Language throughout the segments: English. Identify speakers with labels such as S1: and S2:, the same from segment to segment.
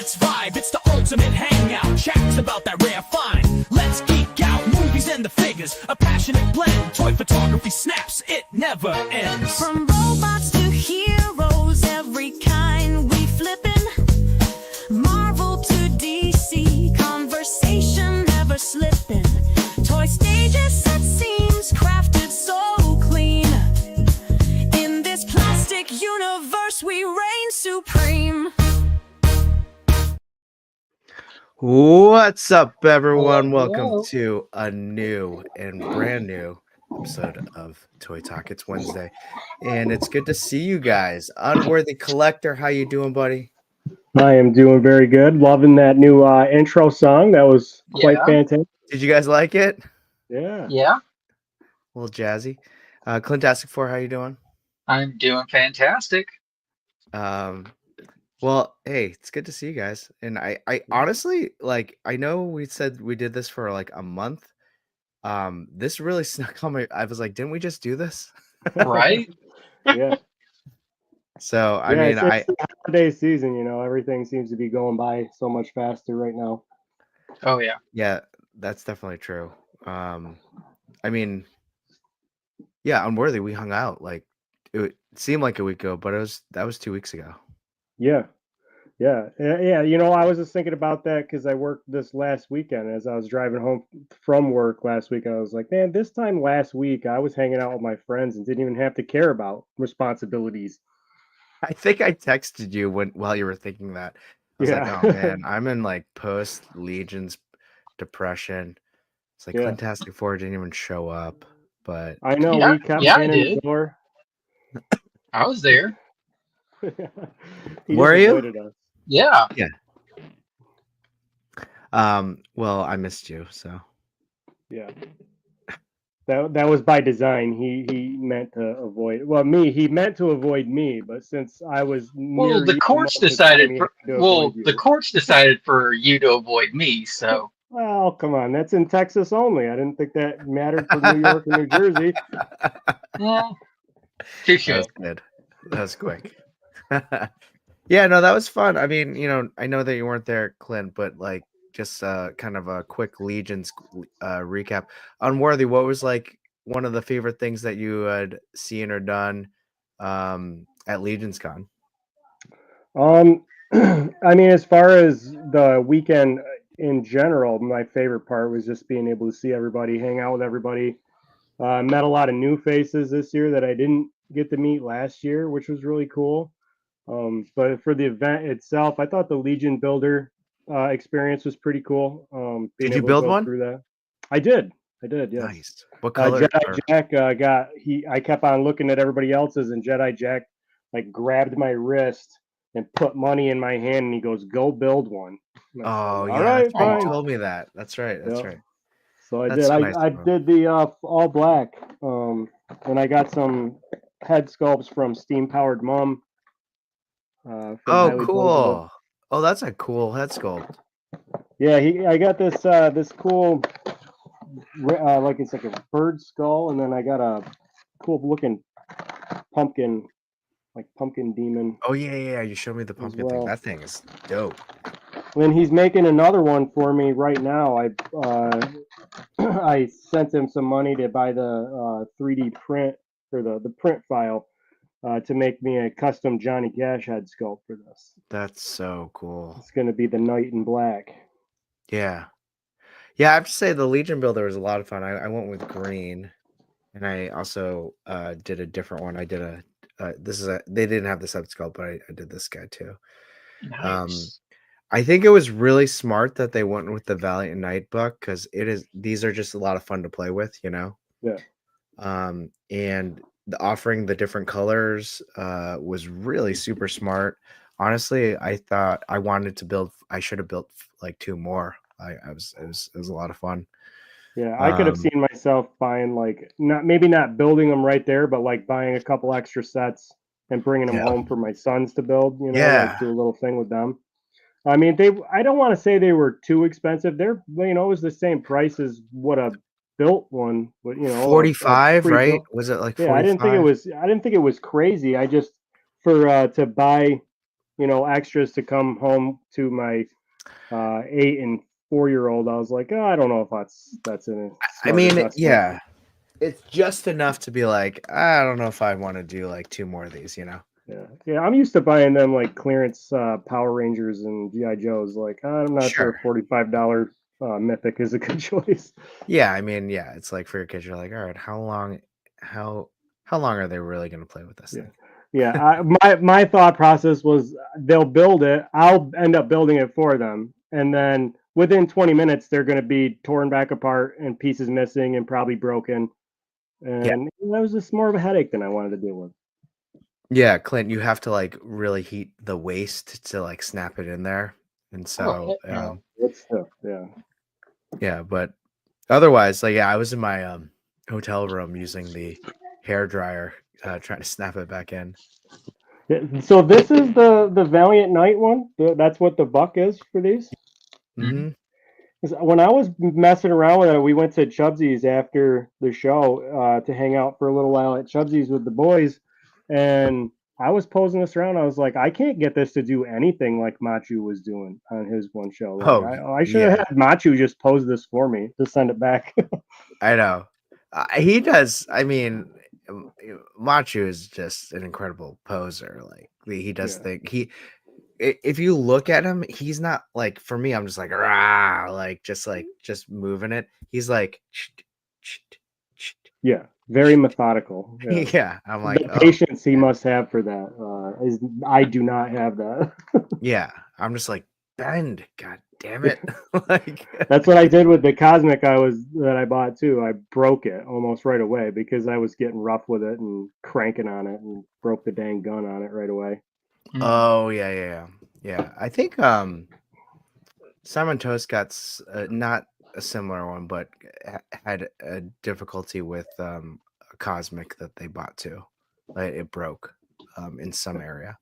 S1: let's vibe. It's the ultimate hangout. Chats about that rare find. Let's geek out. Movies and the figures. A passionate blend. Toy photography snaps. It never ends.
S2: From robots to heroes, every kind we flippin'. Marvel to DC, conversation never slipping. Toy stages, set scenes, crafted so clean. In this plastic universe, we reign supreme.
S3: What's up, everyone?
S4: Hello.
S3: Welcome to a new and brand new episode of Toy Talk. It's Wednesday, and it's good to see you guys. Unworthycollector, how you doing, buddy?
S4: I am doing very good. Loving that new intro song. That was quite fantastic.
S3: Did you guys like it?
S4: Yeah.
S5: Yeah,
S3: A little jazzy. Clintastic 4, how you doing?
S5: I'm doing fantastic.
S3: Well, hey, it's good to see you guys. And I honestly, like, I know we said we did this for like a month. This really snuck on my. I was like, didn't we just do this?
S5: Right?
S4: Yeah.
S3: So I
S4: Yeah,
S3: mean,
S4: it's the holiday season, you know, everything seems to be going by so much faster right now.
S5: Oh yeah.
S3: yeah, that's definitely true. I mean, yeah, Unworthy, we hung out like it seemed like a week ago, but that was 2 weeks ago.
S4: Yeah. Yeah. You know, I was just thinking about that because I worked this last weekend as I was driving home from work last week. I was like, man, this time last week I was hanging out with my friends and didn't even have to care about responsibilities.
S3: I think I texted you while you were thinking that. I was like, oh man, I'm in like post Legion's depression. It's like Fantastic Four didn't even show up, but
S4: I know
S5: Yeah,
S4: we kept
S5: yeah, I
S4: in
S5: did.
S4: the door.
S5: I was there.
S4: He
S3: Were
S4: just
S3: you?
S4: avoided us.
S5: Yeah.
S3: Well, I missed you, so
S4: Yeah. That was by design. He meant to avoid he meant to avoid me, but since I was
S5: Well, the courts decided for you to avoid me. So
S4: Well, come on, that's in Texas only. I didn't think that mattered for New York and New Jersey.
S5: yeah,
S3: that was good. That was quick. Yeah, no, that was fun. I mean, you know, I know that you weren't there, Clint, but like just kind of a quick Legion's recap. Unworthy, what was like one of the favorite things that you had seen or done at Legion's Con?
S4: I mean, as far as the weekend in general, my favorite part was just being able to see everybody, hang out with everybody. Met a lot of new faces this year that I didn't get to meet last year, which was really cool. But for the event itself, I thought the Legion Builder experience was pretty cool.
S3: Did you build one?
S4: Through that, I did. Yes.
S3: Nice. What color?
S4: Jedi Jack I kept on looking at everybody else's, and Jedi Jack like grabbed my wrist and put money in my hand, and he goes, "Go build one."
S3: Oh,
S4: all
S3: yeah.
S4: right, fine.
S3: You told me that. That's right. That's right.
S4: So I
S3: That's
S4: did.
S3: so nice
S4: I did the all black, and I got some head sculpts from Steam Powered Mom.
S3: Oh, cool. Oh, that's a cool head sculpt.
S4: Yeah, I got this this cool, like it's like a bird skull, and then I got a cool looking pumpkin, like pumpkin demon.
S3: Oh yeah. You showed me the pumpkin thing. That thing is dope.
S4: Then he's making another one for me right now. I sent him some money to buy the 3D print or the print file to make me a custom Johnny Cash head sculpt for this.
S3: That's so cool.
S4: It's going to be the Knight in Black.
S3: Yeah. I have to say the Legion Builder was a lot of fun. I went with green, and I also did a different one. I did they didn't have this head sculpt, but I did this guy too.
S5: nice.
S3: I think it was really smart that they went with the Valiant Knight book because these are just a lot of fun to play with, you know.
S4: Yeah.
S3: And offering the different colors was really super smart. Honestly, I thought I wanted to build. I should have built like 2 more. It was a lot of fun.
S4: Yeah, I could have seen myself buying like maybe not building them right there, but like buying a couple extra sets and bringing them home for my sons to build. You know, like do a little thing with them. I mean, I don't want to say they were too expensive. They're, you know, it was the same price as what a built one, but you know,
S3: 45, right? Was it like 45?
S4: I didn't think it was crazy. I just to buy extras to come home to my 8 and 4-year-old. I was like, oh, I don't know if that's a
S3: I
S4: smart
S3: mean,
S4: investment.
S3: yeah, it's just enough to be like, I don't know if I want to do like 2 more of these,
S4: Yeah. I'm used to buying them like clearance Power Rangers and GI Joes. Like, I'm not sure
S3: Sure.
S4: $45 Mythic is a good choice.
S3: Yeah, I mean, yeah, it's like for your kids, you're like, all right, how long are they really going to play with this
S4: Yeah.
S3: thing?
S4: Yeah, my thought process was they'll build it. I'll end up building it for them, and then within 20 minutes they're going to be torn back apart and pieces missing and probably broken. And that was just more of a headache than I wanted to deal with.
S3: Yeah, Clint, you have to like really heat the waste to like snap it in there, and so
S4: It's tough. Yeah.
S3: yeah, but otherwise, like, yeah, I was in my hotel room using the hair dryer, trying to snap it back in.
S4: So this is the Valiant Knight one. That's what the buck is for these.
S3: Mm-hmm.
S4: When I was messing around with it, we went to Chubsy's after the show to hang out for a little while at Chubsy's with the boys, and I was posing this around. I was like, I can't get this to do anything like Machu was doing on his one show. Like,
S3: Oh,
S4: I should have had Machu just pose this for me to send it back.
S3: I know. He does. I mean, Machu is just an incredible poser. Like he does think if you look at him, he's not like, for me, I'm just like, rah, like just moving it. He's like,
S4: Yeah, very methodical. Yeah,
S3: yeah. I'm like,
S4: the patience he must have for that is I do not have that.
S3: yeah. I'm just like, bend, god damn it. Like
S4: that's what I did with the Cosmic that I bought too. I broke it almost right away because I was getting rough with it and cranking on it and broke the dang gun on it right away.
S3: Oh yeah. I think Simon Toast got not a similar one, but had a difficulty with a Cosmic that they bought too. Like it broke in some area.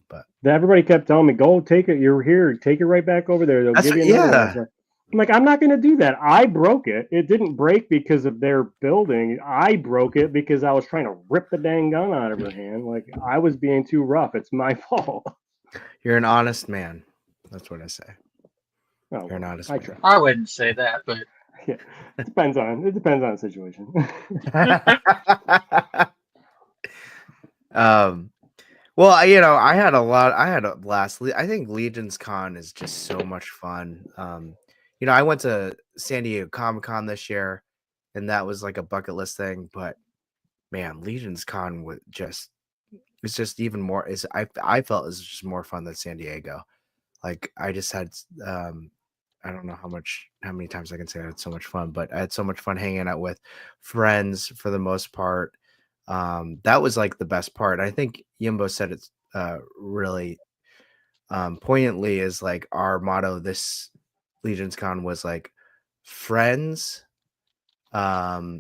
S3: But
S4: everybody kept telling me, "Go take it. You're here. Take it right back over there. They'll give you another one." I'm like, I'm not going to do that. I broke it. It didn't break because of their building. I broke it because I was trying to rip the dang gun out of her hand. Like I was being too rough. It's my fault.
S3: You're an honest man. That's what I say.
S4: Oh,
S3: You're an honest man.
S5: I wouldn't say that, but
S4: yeah, it depends on the situation.
S3: Well, I had a blast. I think Legion's Con is just so much fun. I went to San Diego Comic-Con this year, and that was like a bucket list thing. But man, Legion's Con was just even more. I felt it was just more fun than San Diego. Like I just had I don't know how many times I can say I had so much fun, but I had so much fun hanging out with friends for the most part. That was like the best part. I think Yimbo said it really poignantly, is like our motto this Legion's Con was like friends. It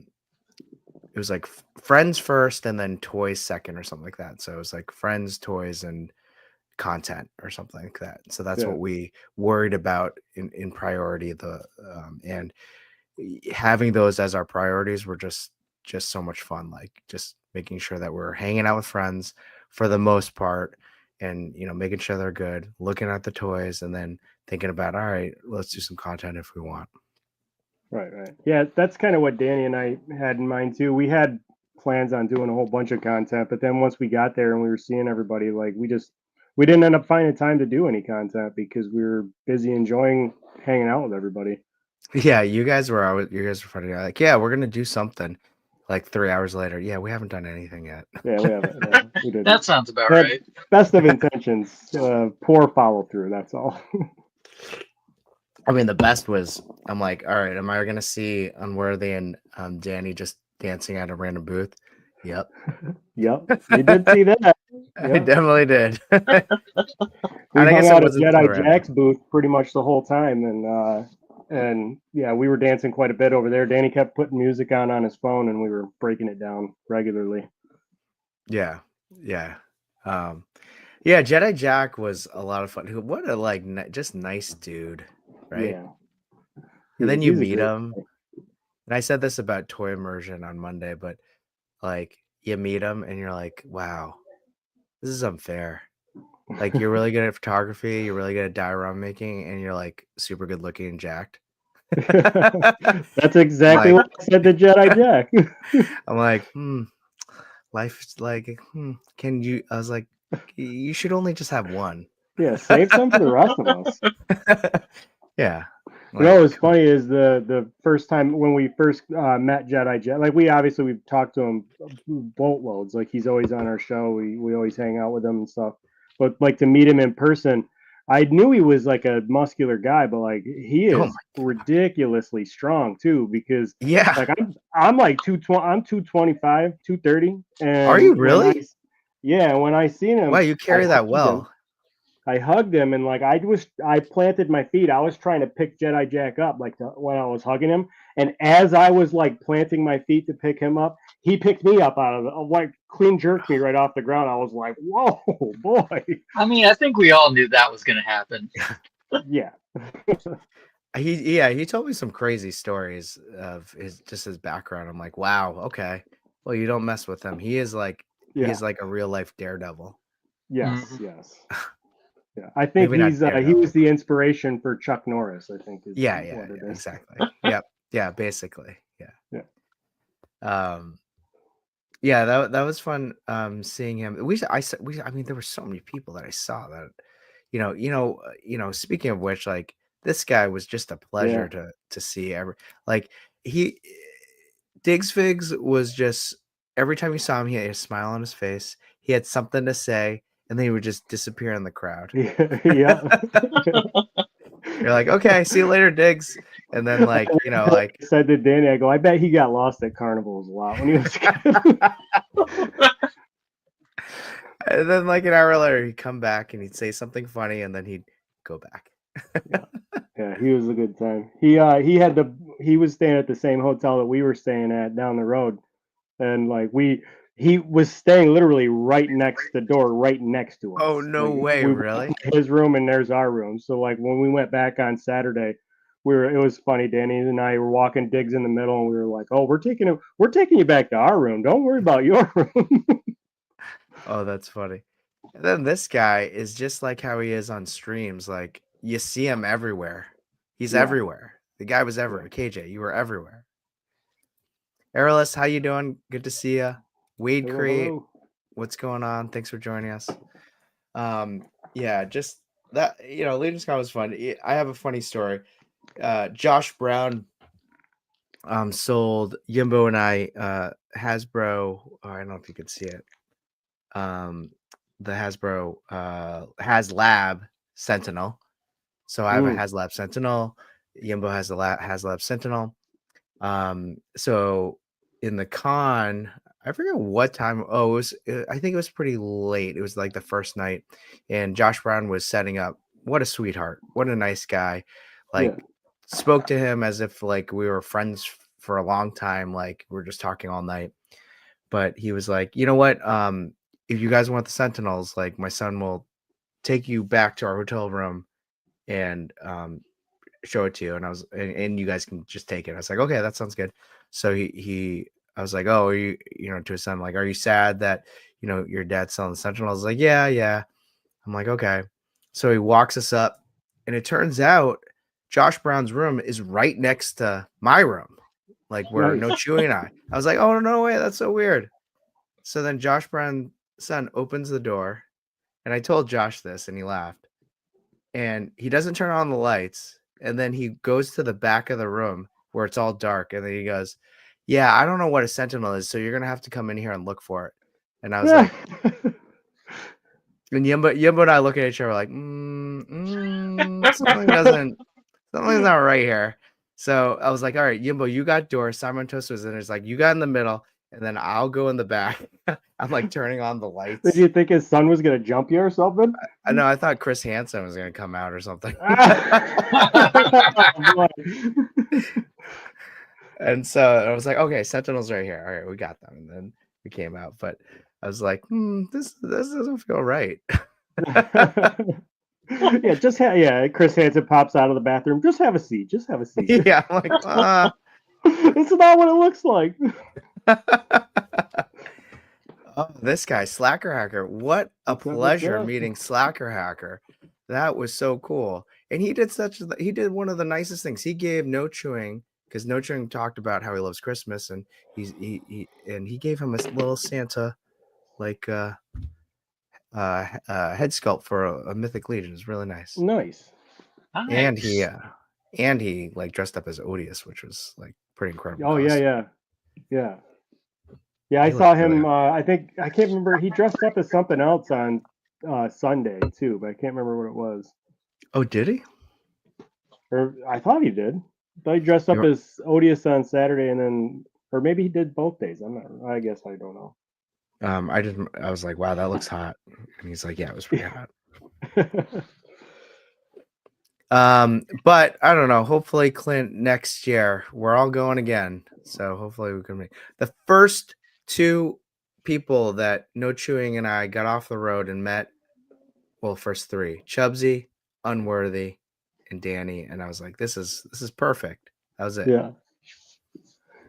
S3: was like friends first and then toys second or something like that. So it was like friends, toys, and content or something like that. So that's what we worried about in priority. And having those as our priorities were just so much fun. Like just making sure that we're hanging out with friends for the most part, and making sure they're good, looking at the toys, and then thinking about, all right, let's do some content if we want. Right.
S4: Yeah, that's kind of what Danny and I had in mind too. We had plans on doing a whole bunch of content, but then once we got there and we were seeing everybody, like we didn't end up finding time to do any content because we were busy enjoying hanging out with everybody.
S3: Yeah, you guys were funny. Like, yeah, we're gonna do something. Like 3 hours later, yeah, we haven't done anything yet.
S4: Yeah, we haven't. Yeah, we didn't.
S5: That sounds about right.
S4: Best of intentions, poor follow through. That's all.
S3: I mean, the best was, I'm like, all right, am I gonna see Unworthy and Danny just dancing at a random booth? Yep.
S4: Yep. You did see that. Yep.
S3: I definitely did.
S4: We hung out at Jedi Jack's booth pretty much the whole time, and yeah, we were dancing quite a bit over there. Danny kept putting music on his phone, and we were breaking it down regularly.
S3: Yeah. Jedi Jack was a lot of fun. What a just nice dude, right?
S4: Yeah.
S3: And then you meet him. And I said this about Toy Immersion on Monday, but like you meet him and you're like, wow, this is unfair. Like you're really good at photography, you're really good at diorama making, and you're like super good looking and jacked.
S4: That's exactly
S3: Like-
S4: what I said to Jedi Jack.
S3: I'm like, life's like, can you? I was like, you should only just have one.
S4: Yeah, save some for the rest of us.
S3: Yeah.
S4: You know, what was funny is the first time when we first met Jedi Jet, like we've talked to him boatloads. Like he's always on our show. We always hang out with him and stuff. But like to meet him in person, I knew he was like a muscular guy, but like he
S3: Oh
S4: is ridiculously strong too. Because
S3: Yeah.
S4: like I'm like 220, I'm 225, 230. And
S3: Are you really?
S4: Yeah, when I seen him,
S3: Wow, you carry that well.
S4: I hugged him and like I planted my feet. I was trying to pick Jedi Jack up when I was hugging him, and as I was like planting my feet to pick him up, he picked me up out of the like clean jerked me right off the ground. I was like, "Whoa, boy!"
S5: I mean, I think we all knew that was going to happen.
S4: Yeah,
S3: He told me some crazy stories of his background. I'm like, wow, okay. Well, you don't mess with him. He is like a real life daredevil.
S4: yes,
S5: Mhm.
S4: yes. Yeah, I think
S3: Maybe not
S4: he
S3: Daredevil.
S4: was the inspiration for Chuck Norris. I think.
S3: Yeah,
S4: What it is.
S3: exactly. Yep. Yeah, basically. Yeah.
S4: Yeah.
S3: Yeah, that was fun seeing him. I mean there were so many people that I saw that speaking of which, like this guy was just a pleasure to see like he Diggs Figs was just every time you saw him he had a smile on his face. He had something to say and then he would just disappear in the crowd.
S4: Yeah.
S3: You're like, okay, see you later, Diggs. And then like,
S4: I said to Danny, I go, I bet he got lost at carnivals a lot when he was a kid.
S3: And then like an hour later he'd come back and he'd say something funny and then he'd go back.
S4: Yeah, he was a good time. He was staying at the same hotel that we were staying at down the road. And like he was staying literally right next the door, right next to us.
S3: Oh, no
S4: Like,
S3: way, really?
S4: His room and there's our room. So like when we went back on Saturday, it was funny. Danny and I were walking Diggs in the middle, and we were like, "Oh, we're taking you back to our room. Don't worry about your room."
S3: Oh, that's funny. And then this guy is just like how he is on streams. Like you see him everywhere. He's everywhere. The guy was everywhere. KJ, you were everywhere. Airless, how you doing? Good to see you. Wade Create, what's going on? Thanks for joining us. Yeah, just that Legion's Con was fun. I have a funny story. Josh Brown sold Yimbo and I Hasbro. I don't know if you could see it. The Hasbro HasLab Sentinel. So I have a HasLab Sentinel. Yimbo has a HasLab Sentinel. So in the con, I forget what time. Oh, I think it was pretty late. It was like the first night, and Josh Brown was setting up. What a sweetheart! What a nice guy! Like spoke to him as if like we were friends for a long time. Like we're just talking all night. But he was like, you know what? If you guys want the Sentinels, like my son will take you back to our hotel room and show it to you. And and you guys can just take it. I was like, okay, that sounds good. So I was like, oh, are you, to his son, like, are you sad that, your dad's selling the Sentinel? I was like, yeah. I'm like, okay. So he walks us up and it turns out Josh Brown's room is right next to my room. Like where No Chewy and I was like, oh, no way. That's so weird. So then Josh Brown's son opens the door and I told Josh this and he laughed and he doesn't turn on the lights. And then he goes to the back of the room where it's all dark. And then he goes, yeah, I don't know what a Sentinel is. So you're going to have to come in here and look for it. And I was like, and Yimbo and I look at each other like, something's not right here. So I was like, all right, Yimbo, you got doors. Simon Toast was in there. It's like, you got in the middle. And then I'll go in the back. I'm like turning on the lights.
S4: Did you think his son was going to jump you or something?
S3: I know. I thought Chris Hansen was going to come out or something. And so I was like, okay, Sentinels right here. All right, we got them. And then we came out. But I was like, this doesn't feel right.
S4: Chris Hansen pops out of the bathroom. Just have a seat.
S3: Yeah, I'm like,
S4: it's not what it looks like.
S3: Oh, this guy, Slacker Hacker. What a
S4: What's up, what's
S3: pleasure
S4: up?
S3: meeting Slacker Hacker. That was so cool. And he did one of the nicest things. He gave No Chewing, because No Chewing talked about how he loves Christmas, and he gave him a little Santa like head sculpt for a Mythic Legion. It's really nice.
S4: Nice.
S3: And
S5: Nice.
S3: he like dressed up as Odious, which was like pretty incredible.
S4: Oh,
S3: costume.
S4: yeah. Yeah, I
S3: He
S4: saw
S3: looked really
S4: him. I can't remember. He dressed up as something else on Sunday too, but I can't remember what it was.
S3: Oh, did he?
S4: Or I thought he did. I thought he dressed up
S3: You're-
S4: as Odious on Saturday, and then, or maybe he did both days. I'm not. I guess I don't know.
S3: I was like, wow, that looks hot. And he's like, yeah, it was pretty hot. But I don't know. Hopefully, Clint, next year we're all going again. So hopefully we can make the first two people that No Chewing and I got off the road and met. Well, first three: Chubsy, Unworthy, and Danny. And I was like, this is perfect. That was it.
S4: Yeah,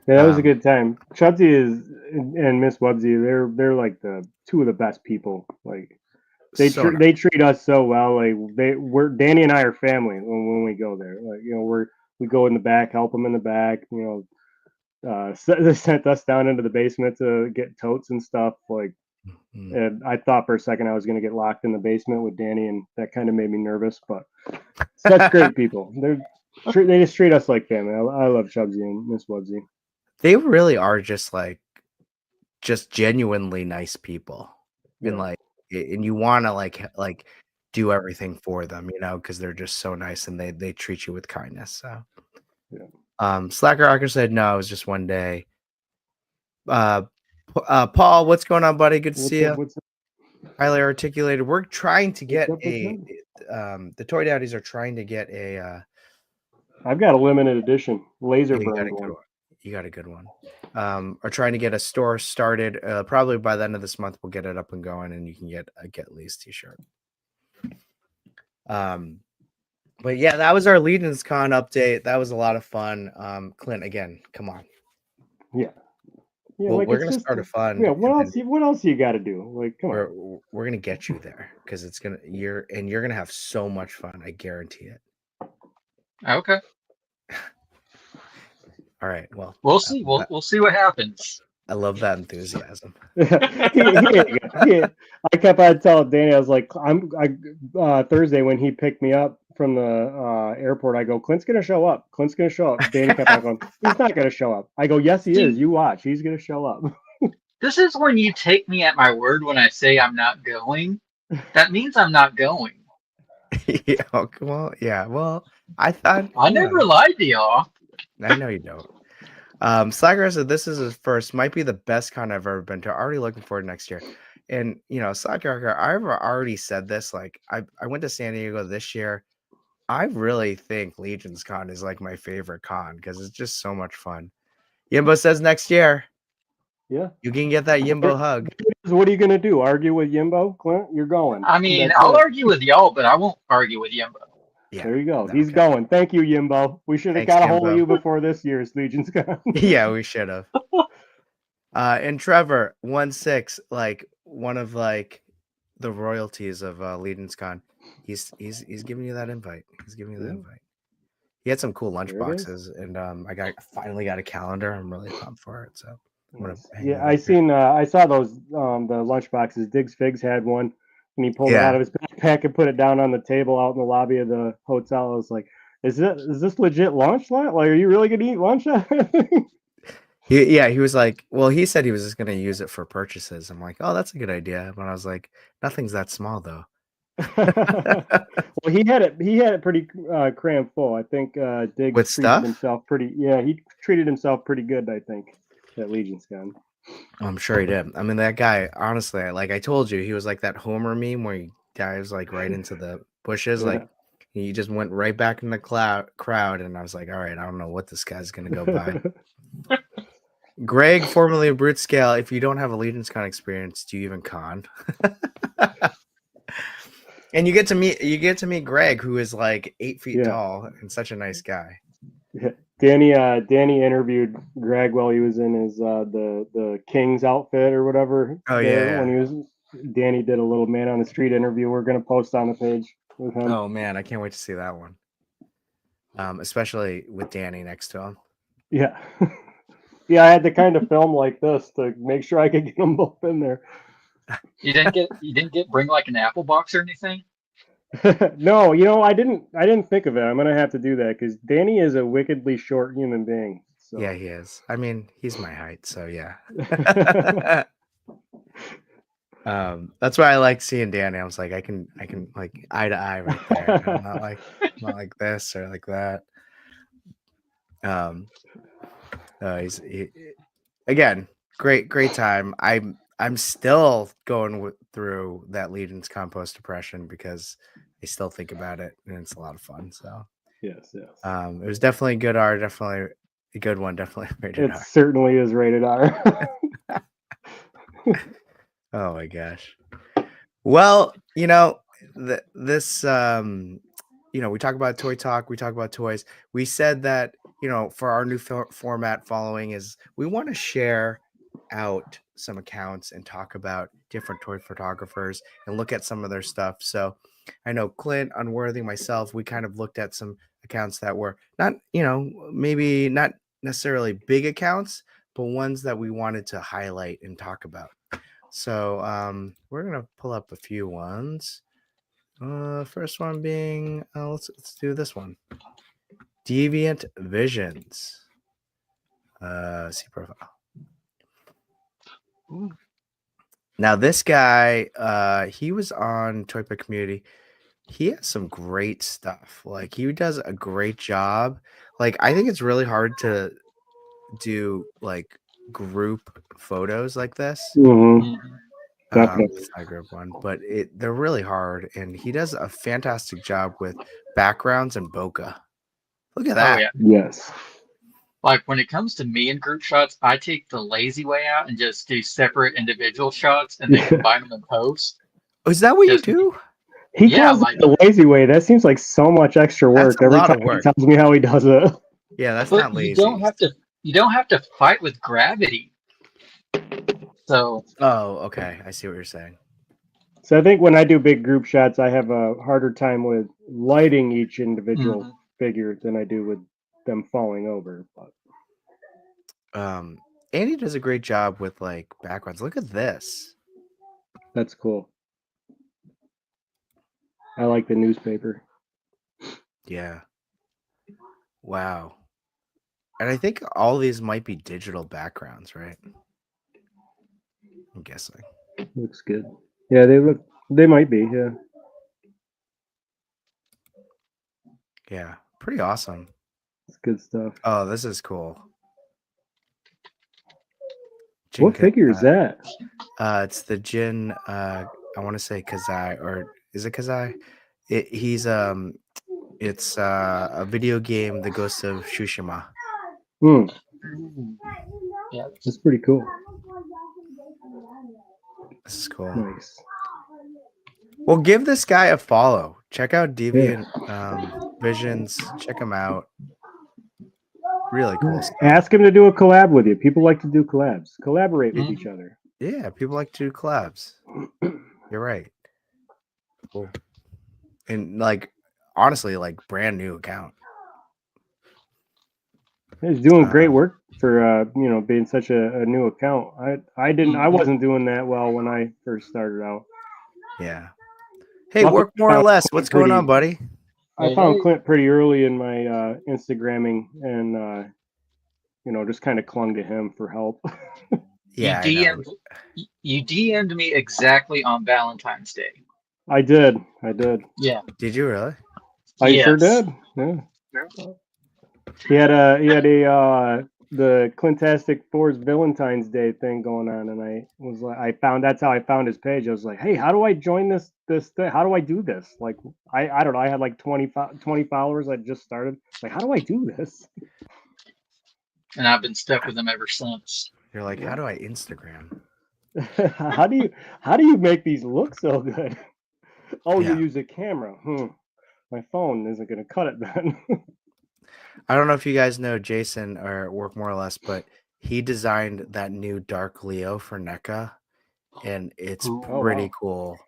S4: that was a
S3: Um,
S4: good time. Chubsy and Miss Wubsy. They're like the two of the best people. Like
S3: so nice.
S4: they treat us so well. Like we're Danny and I are family when we go there. Like, you know, we go in the back, help them in the back. You know, they sent us down into the basement to get totes and stuff. Like,
S3: Mhm.
S4: and I thought for a second I was going to get locked in the basement with Danny, and that kind of made me nervous. But such great they just treat us like family. I love Chubsy and Miss Wubsy.
S3: They really are just genuinely nice people.
S4: Yeah.
S3: And like, and you want to like do everything for them, you know, because they're just so nice and they treat you with kindness. So
S4: Yeah.
S3: Slacker Rocker said no, it was just one day. Paul, what's going on, buddy? Good to see you.
S4: What's up?
S3: Highly articulated. We're trying to get
S4: What's
S3: the Toy Daddies are trying to get a
S4: I've got a limited edition laser
S3: you got a
S4: burned
S3: good
S4: one.
S3: one. You got a good one. Are trying to get a store started. Probably by the end of this month, we'll get it up and going, and you can get a Get Lee's t-shirt. But yeah, that was our Legions Con update. That was a lot of fun. Clint, again, come on.
S4: Yeah. Yeah,
S3: Well,
S4: like
S3: we're
S4: it's
S3: gonna
S4: just
S3: start a fun.
S4: yeah. What
S3: and
S4: else?
S3: then
S4: What else you got to do? Like, come on.
S3: we're gonna get you there because you're gonna have so much fun. I guarantee it.
S5: Okay.
S3: All right. Well,
S5: We'll see. We'll see what happens.
S3: I love that enthusiasm.
S4: I kept on telling Danny, I was like, Thursday when he picked me up from the airport, I go, Clint's gonna show up. Clint's gonna show up. Danny kept on going, he's not gonna show up. I go, yes, he is. You watch, he's gonna show up.
S5: This is when you take me at my word when I say I'm not going. That means I'm not going.
S3: Yeah. Well, yeah. Well, I thought
S5: I never lied to y'all.
S3: I know you don't. Slacker said this is his first, might be the best con I've ever been to. Already looking forward to next year. And you know, Slacker, I've already said this. Like, I went to San Diego this year. I really think Legion's Con is like my favorite con because it's just so much fun. Yimbo says next year.
S4: Yeah.
S3: You can get that Yimbo hug.
S4: What are you gonna do? Argue with Yimbo, Clint? You're going.
S5: I mean,
S4: That's
S5: I'll
S4: it.
S5: argue with y'all, but I won't argue with Yimbo.
S3: Yeah.
S4: There you go.
S3: Okay.
S4: He's going. Thank you, Yimbo. We should have
S3: Thanks,
S4: got a hold of
S3: Yimbo.
S4: you before this year's Legion's Con.
S3: Yeah, we should have. And Trevor 1-6, like one of like the royalties of Legion's Con. He's giving you that invite. He's giving you the invite. He had some cool lunch
S4: There it is.
S3: boxes, and I finally got a calendar. I'm really pumped for it. So I'm gonna hang
S4: Yeah,
S3: it up here.
S4: I saw those the lunch boxes. Diggs Figs had one, and he pulled it out of his backpack and put it down on the table out in the lobby of the hotel. I was like, is this legit lunch? Like, are you really gonna eat lunch?
S3: He was like, well, he said he was just gonna use it for purchases. I'm like, oh, that's a good idea. But I was like, nothing's that small though.
S4: Well, he had it pretty crammed full. I think Diggs
S3: With stuff?
S4: himself pretty. Yeah, he treated himself pretty good. I think at Legion's Con.
S3: Oh, I'm sure he did. I mean, that guy, honestly, like I told you, he was like that Homer meme where he dives like right into the bushes.
S4: Yeah.
S3: Like he just went right back in the crowd. And I was like, all right, I don't know what this guy's going to go by. Greg, formerly of Brute Scale, if you don't have a Legion's Con experience, do you even con? And you get to meet Greg, who is like 8 feet tall and such a nice guy.
S4: Yeah. Danny interviewed Greg while he was in his the King's outfit or whatever.
S3: Oh,
S4: there
S3: yeah.
S4: when he was Danny did a little man on the street interview. We're gonna post on the page with him.
S3: Oh man, I can't wait to see that one. Especially with Danny next to him.
S4: Yeah. Yeah, I had to kind of film like this to make sure I could get them both in there.
S5: You didn't get bring like an apple box or anything?
S4: No, I didn't think of it. I'm gonna have to do that because Danny is a wickedly short human being. So.
S3: Yeah, he is. I mean, he's my height, so yeah. That's why I like seeing Danny. I was like, I can like eye to eye right there. Not like this or like that. Again, great time. I'm still going through that Legion's compost depression because I still think about it and it's a lot of fun. So
S4: yes.
S3: It was definitely good R, definitely a good one, definitely rated R.
S4: It certainly is rated R.
S3: Oh my gosh. Well, this we talk about toy talk, we talk about toys. We said that, for our new format following is we want to share out some accounts and talk about different toy photographers and look at some of their stuff. So I know Clint, Unworthy, myself, we kind of looked at some accounts that were not, maybe not necessarily big accounts, but ones that we wanted to highlight and talk about. So we're gonna pull up a few ones. First one being let's do this one. Deviant Visions. See profile.
S5: Ooh.
S3: Now this guy, he was on Toy Pic Community. He has some great stuff. Like he does a great job. Like I think it's really hard to do like group photos like this.
S4: Mm-hmm. Definitely.
S3: It's not a group one, but they're really hard, and he does a fantastic job with backgrounds and bokeh. Look at that.
S5: Oh yeah.
S4: Yes.
S5: Like when it comes to me in group shots, I take the lazy way out and just do separate individual shots and then combine them in post.
S3: Oh, is that what
S5: Just-
S3: you do?
S4: He
S5: Yeah,
S4: calls
S5: like-
S4: it the lazy way. That seems like so much extra work
S3: That's a
S4: every
S3: lot of
S4: time
S3: work.
S4: he tells me how he does it.
S3: Yeah, that's
S5: But
S3: not lazy.
S5: you don't have to fight with gravity. So
S3: Oh, okay. I see what you're saying.
S4: So I think when I do big group shots, I have a harder time with lighting each individual figure than I do with them falling over. But
S3: Andy does a great job with like backgrounds. Look at this.
S4: that's cool. I like the newspaper.
S3: Yeah. Wow. And I think all these might be digital backgrounds, right? I'm guessing.
S4: Looks good. Yeah, they might be, yeah.
S3: Yeah. Pretty awesome.
S4: It's good stuff.
S3: Oh, this is cool.
S4: What figure is that?
S3: It's the Jin. I want to say Kazai, or is it Kazai? It's a video game, The Ghost of Tsushima.
S5: yeah,
S4: That's pretty cool.
S3: This is cool.
S4: Nice.
S3: Well, give this guy a follow. Check out Deviant Visions. Check him out. Really cool stuff.
S4: Ask him to do a collab with you. People like to do collabs. Collaborate with each other.
S3: Yeah, people like to do collabs. You're right. Cool. And like, honestly, like brand new account.
S4: He's doing great work for being such a new account. I wasn't doing that well when I first started out.
S3: Yeah. Hey, work more or less. What's going on, buddy?
S4: I found Clint pretty early in my Instagramming and just kind of clung to him for help.
S3: Yeah.
S5: You DM'd me exactly on Valentine's Day.
S4: I did.
S5: Yeah.
S3: Did you really?
S4: I sure did. Yeah. He had the Clintastic Fours Valentine's Day thing going on, and that's how I found his page. I was like, hey, how do I join this thing? How do I do this? Like, I don't know. I had like 20 followers. I just started. Like, how do I do this?
S5: And I've been stuck with him ever since.
S3: You're like, how do I Instagram?
S4: how do you make these look so good? Oh,
S3: Yeah.
S4: you use a camera. My phone isn't going to cut it then.
S3: I don't know if you guys know Jason or work more or less, but he designed that new Dark Leo for NECA, and it's
S5: Ooh.
S4: Oh,
S3: pretty
S4: wow.
S3: cool.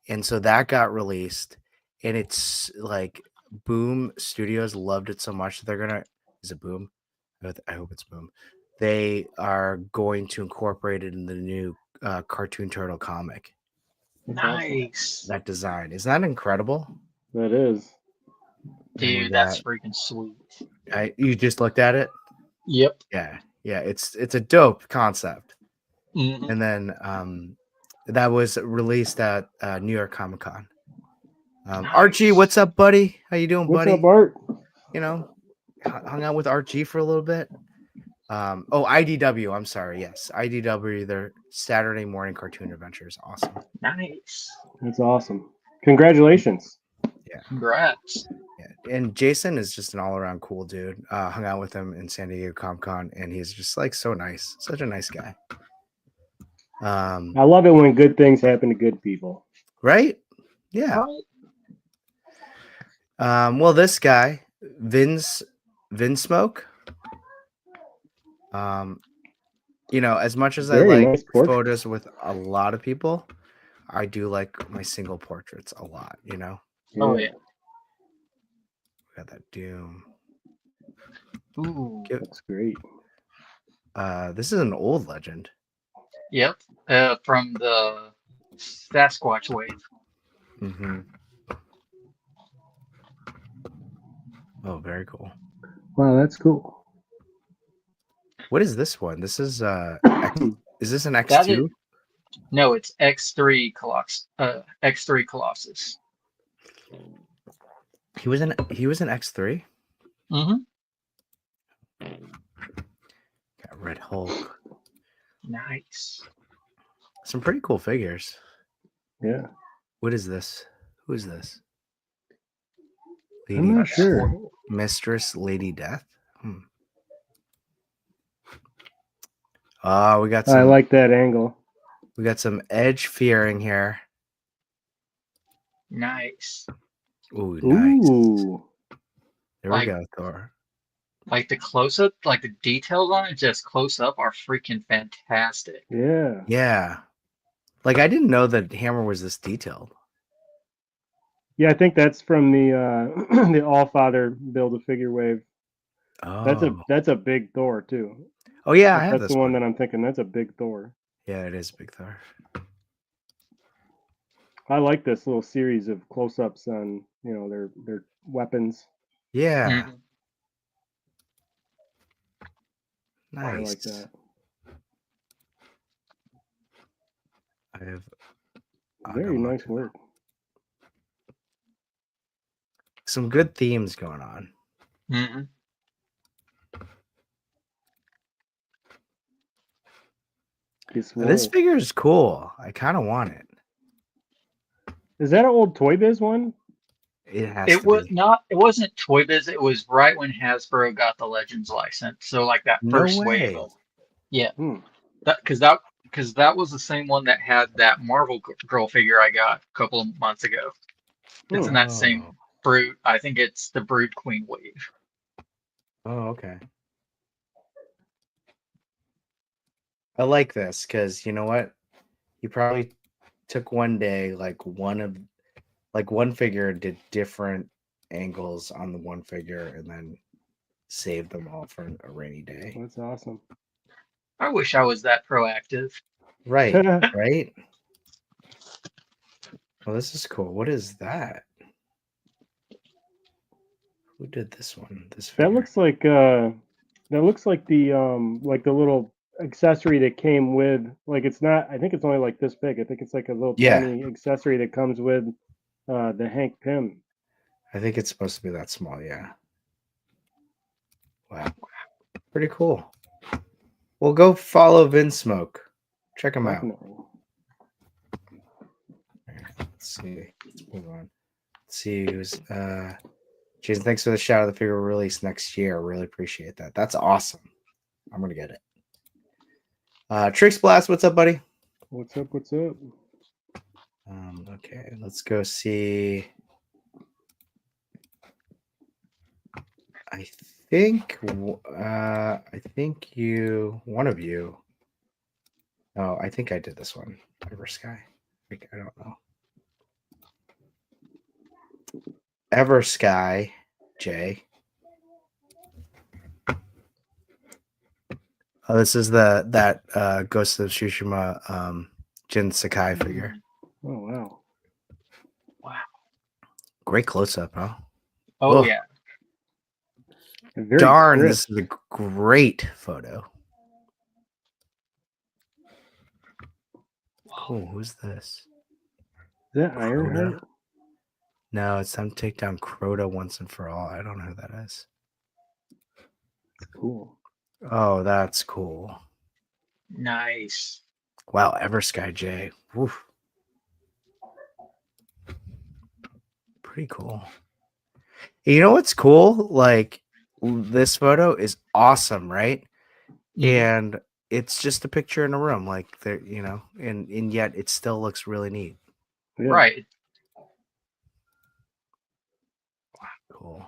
S3: And so that got released, and it's like Boom Studios loved it so much that they're gonna. Is it Boom? I hope it's Boom. They are going to incorporate it in the new Cartoon Turtle comic.
S4: That's awesome.
S5: Nice.
S3: That design, isn't that incredible?
S4: That is.
S5: Dude, that's freaking sweet.
S3: You just looked at it.
S5: Yep.
S3: Yeah, it's a dope concept.
S5: Mhm.
S3: And then that was released at New York Comic Con. Archie,
S5: Nice.
S3: what's up, buddy? How you doing,
S4: What's
S3: buddy?
S4: up, Art?
S3: You know, hung out with Archie for a little bit. IDW. I'm sorry. Yes, IDW. Their Saturday morning cartoon adventures. Awesome.
S5: Nice.
S4: That's awesome. Congratulations.
S5: Congrats.
S3: Yeah. And Jason is just an all around cool dude. Hung out with him in San Diego Comic Con, and he's just like so nice. Such a nice guy.
S4: I love it when good things happen to good people.
S3: Right? Yeah. Well, this guy, Vinsmoke. As much as I
S4: Very
S3: like
S4: nice portrait.
S3: photos with a lot of people, I do like my single portraits a lot.
S5: Oh yeah.
S3: Got that Doom.
S5: Ooh.
S4: That's great.
S3: This is an old legend.
S5: Yep. From the Sasquatch wave.
S3: Mm-hmm. Oh, very cool.
S4: Wow, that's cool.
S3: What is this one? This is is this an
S5: That
S3: X2?
S5: is, no, it's X3 X3 Colossus.
S3: He was an X3?
S5: Mm-hmm.
S3: Got Red Hulk.
S5: Nice.
S3: Some pretty cool figures.
S4: Yeah.
S3: What is this? Who is this?
S4: I'm not sure.
S3: Mistress Lady Death. Oh, we got some.
S4: I like that angle.
S3: We got some edge fearing here.
S5: Nice.
S3: Ooh, nice.
S4: Ooh.
S3: There we go, Thor.
S5: Like the close up, like the details on it, just close up are freaking fantastic.
S4: Yeah.
S3: Yeah. Like I didn't know that Hammer was this detailed.
S4: Yeah, I think that's from the the Allfather build a figure wave.
S3: Oh.
S4: That's a big Thor too.
S3: Oh yeah, I have
S4: That's
S3: this
S4: the one that I'm thinking. That's a big Thor.
S3: Yeah, it is big Thor.
S4: I like this little series of close-ups on their weapons.
S3: Yeah.
S5: Mhm.
S3: Nice.
S4: I like that.
S3: I have
S4: Very nice work.
S3: Some good themes going on.
S5: Mm-hmm.
S3: This figure is cool. I kind of want it.
S4: Is that an old Toy Biz one?
S3: It has
S5: It
S3: to
S5: was
S3: be.
S5: not. It wasn't Toy Biz. It was right when Hasbro got the Legends license. So like that
S3: No
S5: first
S3: way.
S5: wave of, yeah.
S4: Hmm.
S5: Because that was the same one that had that Marvel girl figure I got a couple of months ago. It's in that same Brood. I think it's the Brood Queen wave.
S3: Oh, okay. I like this because you know what? You probably took one day, like one figure did different angles on the one figure and then saved them all for a rainy day.
S4: That's awesome.
S5: I wish I was that proactive.
S3: Right, right. Well, this is cool. What is that? Who did this one? This figure?
S4: That looks like the little accessory that came with, like, it's not, I think it's only like this big. I think it's like a little tiny accessory that comes with the Hank Pym.
S3: I think it's supposed to be that small, yeah. Wow. Pretty cool. Well, go follow Vinsmoke. Check him out. Let's see. Let's move on. Let's see who's Jason, thanks for the shout out. The figure will release next year. Really appreciate that. That's awesome. I'm gonna get it. Tricks Blast, what's up, buddy?
S4: What's up? What's up?
S3: Okay, let's go see. I think one of you. Oh, I think I did this one. Ever Sky. I don't know. Ever Sky, Jay. Oh, this is that Ghost of Tsushima Jin Sakai figure.
S4: Oh wow.
S5: Wow.
S3: Great close up, huh?
S5: Oh
S3: Ugh.
S5: yeah.
S4: Very
S3: Darn,
S4: crisp.
S3: this is a great photo. Oh, who's this?
S4: Is that Ironheart?
S3: Crota? No, it's time to take down Crota once and for all. I don't know who that is.
S4: Cool.
S3: Oh, that's cool.
S5: Nice.
S3: Wow, Eversky J. Woof. Pretty cool. You know what's cool? Like, this photo is awesome, right? And it's just a picture in a room, like there, you know, and yet it still looks really neat.
S4: Yeah.
S5: Right.
S3: Cool.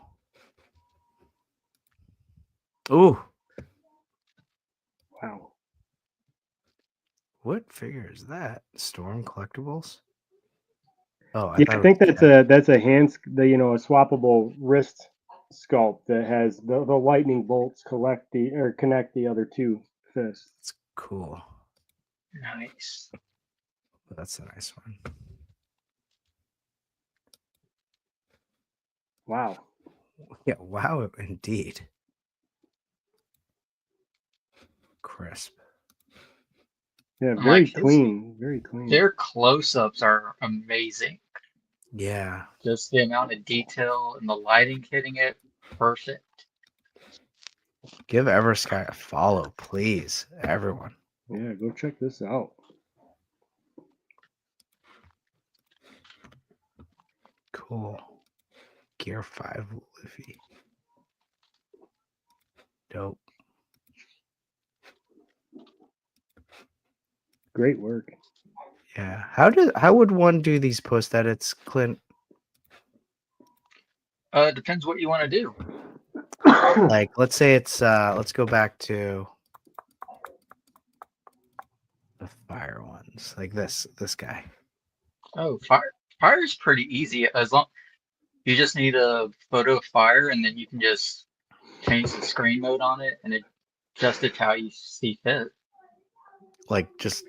S3: Ooh,
S4: Wow.
S3: what figure is that? Storm Collectibles? Oh,
S4: Yeah,
S3: thought
S4: I
S3: it
S4: think
S3: was
S4: that's a a swappable wrist sculpt that has the lightning bolts connect the other two fists.
S3: It's cool.
S5: Nice.
S3: That's a nice one.
S4: Wow.
S3: Yeah, wow, indeed. Crisp.
S4: Yeah,
S5: I'm
S4: very
S5: like,
S4: clean. Very clean.
S5: their close-ups are amazing.
S3: Yeah.
S5: Just the amount of detail and the lighting hitting it, perfect.
S3: Give Eversky a follow, please, everyone.
S4: Yeah, go check this out.
S3: Cool. Gear 5 Luffy. Dope.
S4: Great work.
S3: Yeah. How would one do these post edits, Clint?
S5: Depends what you want to do.
S3: Like, let's say it's let's go back to the fire ones. Like this guy.
S5: Oh, fire is pretty easy as long you just need a photo of fire and then you can just change the screen mode on it and adjust it how you see fit.
S3: Like, just,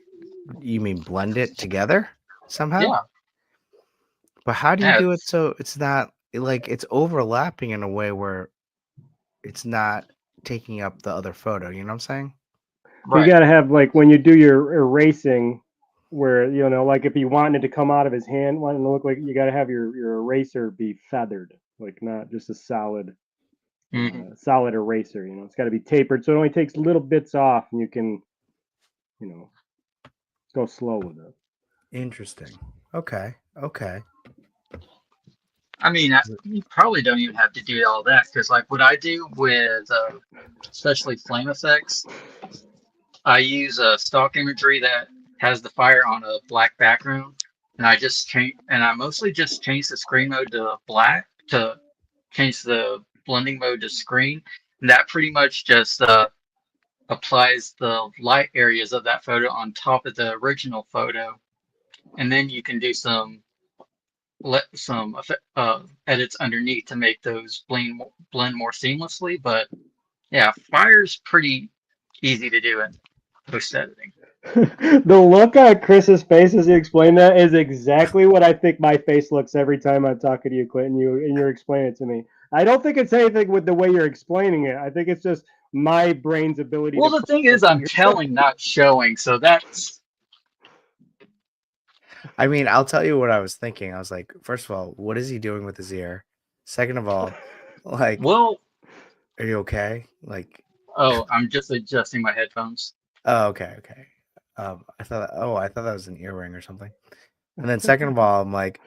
S3: you mean blend it together somehow?
S5: Yeah.
S3: But how do you
S5: Yeah,
S3: do it so it's not like it's overlapping in a way where it's not taking up the other photo? You know what I'm saying?
S4: You
S5: right.
S4: got to have, like, when you do your erasing, where, like if you wanted to come out of his hand, wanting to look like, you got to have your eraser be feathered, like not just a solid solid eraser. It's got to be tapered, so it only takes little bits off, and you can go slow with it.
S3: Interesting. Okay.
S5: I mean, you probably don't even have to do all that because, like, what I do with, especially flame effects, I use a stock imagery that has the fire on a black background, and I mostly just change the screen mode to black to change the blending mode to screen, and that pretty much just applies the light areas of that photo on top of the original photo, and then you can do some edits underneath to make those blend more seamlessly. But yeah, fire's pretty easy to do in post editing.
S4: The look on Chris's face as you explain that is exactly what I think my face looks every time I'm talking to you, Clinton. You're explaining it to me. I don't think it's anything with the way you're explaining it. I think it's just my brain's ability.
S5: Well, the thing is, I'm telling, not showing, so that's.
S3: I mean, I'll tell you what I was thinking. I was like, first of all, what is he doing with his ear? Second of all, like,
S5: Well,
S3: are you okay? Like,
S5: oh, I'm just adjusting my headphones.
S3: oh, okay. I thought that was an earring or something. And then second of all, I'm like,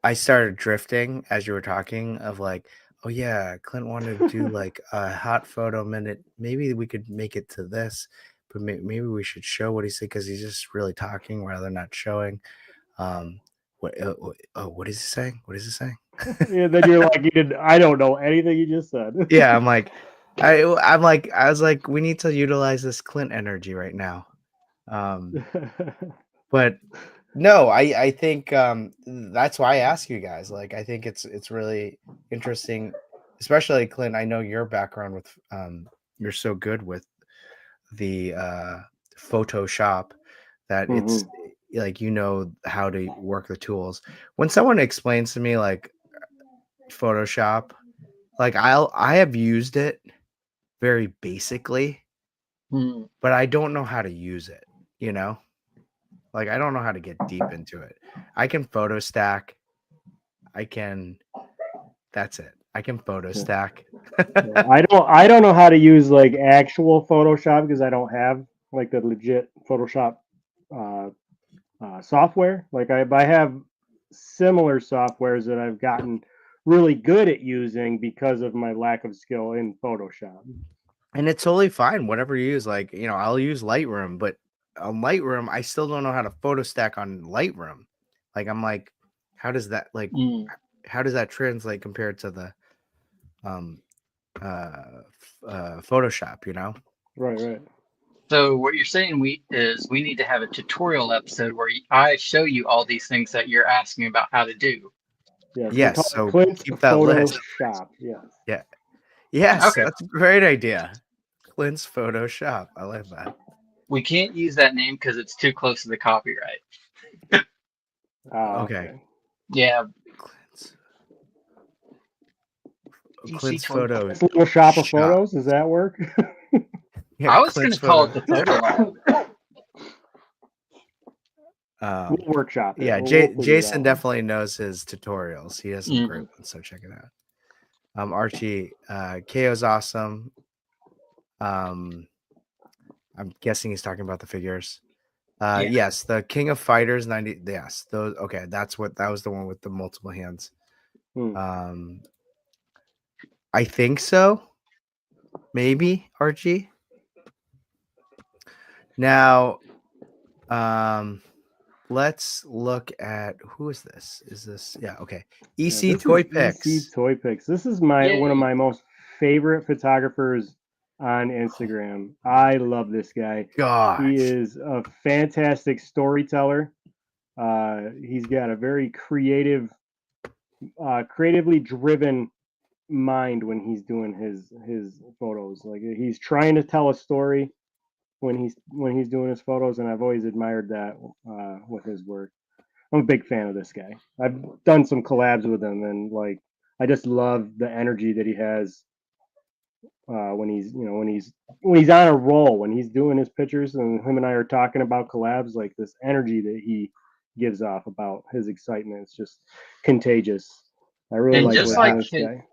S3: I started drifting as you were talking of like, oh yeah, Clint wanted to do like a hot photo minute. Maybe we could make it to this, but maybe we should show what he said because he's just really talking rather than not showing. What is he saying? What is he saying?
S4: And then you're like, I don't know anything you just said.
S3: Yeah, I'm like, I was like, we need to utilize this Clint energy right now. But no, I think that's why I ask you guys. Like, I think it's really interesting, especially Clint. I know your background with you're so good with the Photoshop that it's like how to work the tools. When someone explains to me like Photoshop, like I have used it very basically,
S5: Hmm.
S3: but I don't know how to use it, you know? Like I don't know how to get deep into it. I can photo stack. That's it. I can photo stack.
S4: Yeah, I don't know how to use like actual Photoshop because I don't have like the legit Photoshop uh, software. Like I have similar softwares that I've gotten really good at using because of my lack of skill in Photoshop.
S3: And it's totally fine. Whatever you use, like, I'll use Lightroom, but on Lightroom, I still don't know how to photo stack on Lightroom. Like, I'm like, how does that
S5: Hmm.
S3: how does that translate compared to the um Photoshop,
S4: Right.
S5: So what you're saying we need to have a tutorial episode where I show you all these things that you're asking about how to do.
S4: Yes, we
S3: Yes,
S4: call it
S3: so
S4: Clint's
S3: keep that list.
S4: Photoshop. Yes.
S3: Yeah. Yes,
S5: Okay.
S3: that's a great idea. Clint's Photoshop. I like that.
S5: We can't use that name because it's too close to the copyright.
S3: Okay.
S4: Okay.
S5: Yeah,
S3: Clint's
S5: DC
S3: Clint's
S5: Toy
S3: photo
S4: This little shop of
S3: shop.
S4: photos. Does that work?
S3: Yeah,
S5: I was
S3: Clint's
S5: gonna call it
S3: photo.
S5: the Photo Lab.
S4: We'll workshop it.
S3: Yeah,
S4: We'll figure it
S3: Jason
S4: out.
S3: definitely knows his tutorials. He has some great
S5: Mhm.
S3: ones, so check it out. Archie, KO's awesome. I'm guessing he's talking about the figures.
S5: Yeah.
S3: Yes, the King of Fighters 90. Yes, those. Okay, that was the one with the multiple hands.
S4: Hmm.
S3: I think so. Maybe Archie. Now, let's look at who is this? Is this okay?
S4: Yeah,
S3: EC
S4: this
S3: Toy
S4: is EC
S3: Pics.
S4: Toy Pics. This is one of
S5: Yay.
S4: my most favorite photographers on Instagram. I love this guy. He
S3: Gosh.
S4: is a fantastic storyteller. He's got a very creatively driven mind when he's doing his photos. Like he's trying to tell a story when he's doing his photos, and I've always admired that with his work. I'm a big fan of this guy. I've done some collabs with him, and like I just love the energy that he has when he's on a roll, when he's doing his pictures, and him and I are talking about collabs. Like this energy that he gives off about his excitement, it's just contagious. I really
S5: And
S4: like
S5: just
S4: working
S5: like
S4: with this
S5: his
S4: guy.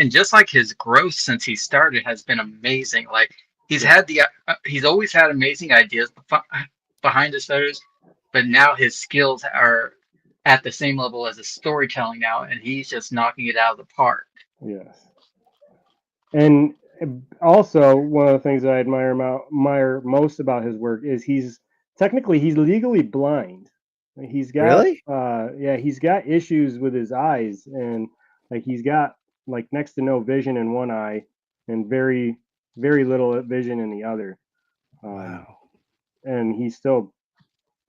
S5: and just like his growth since he started has been amazing. Like
S4: Yeah,
S5: he's always had amazing ideas behind his photos, but now his skills are at the same level as his storytelling now, and he's just knocking it out of the park.
S4: yes. And also, one of the things that I admire most about his work is he's legally blind. He's got
S3: Really?
S4: he's got issues with his eyes, and like he's got like next to no vision in one eye and very little vision in the other. Um,
S3: Wow.
S4: and he still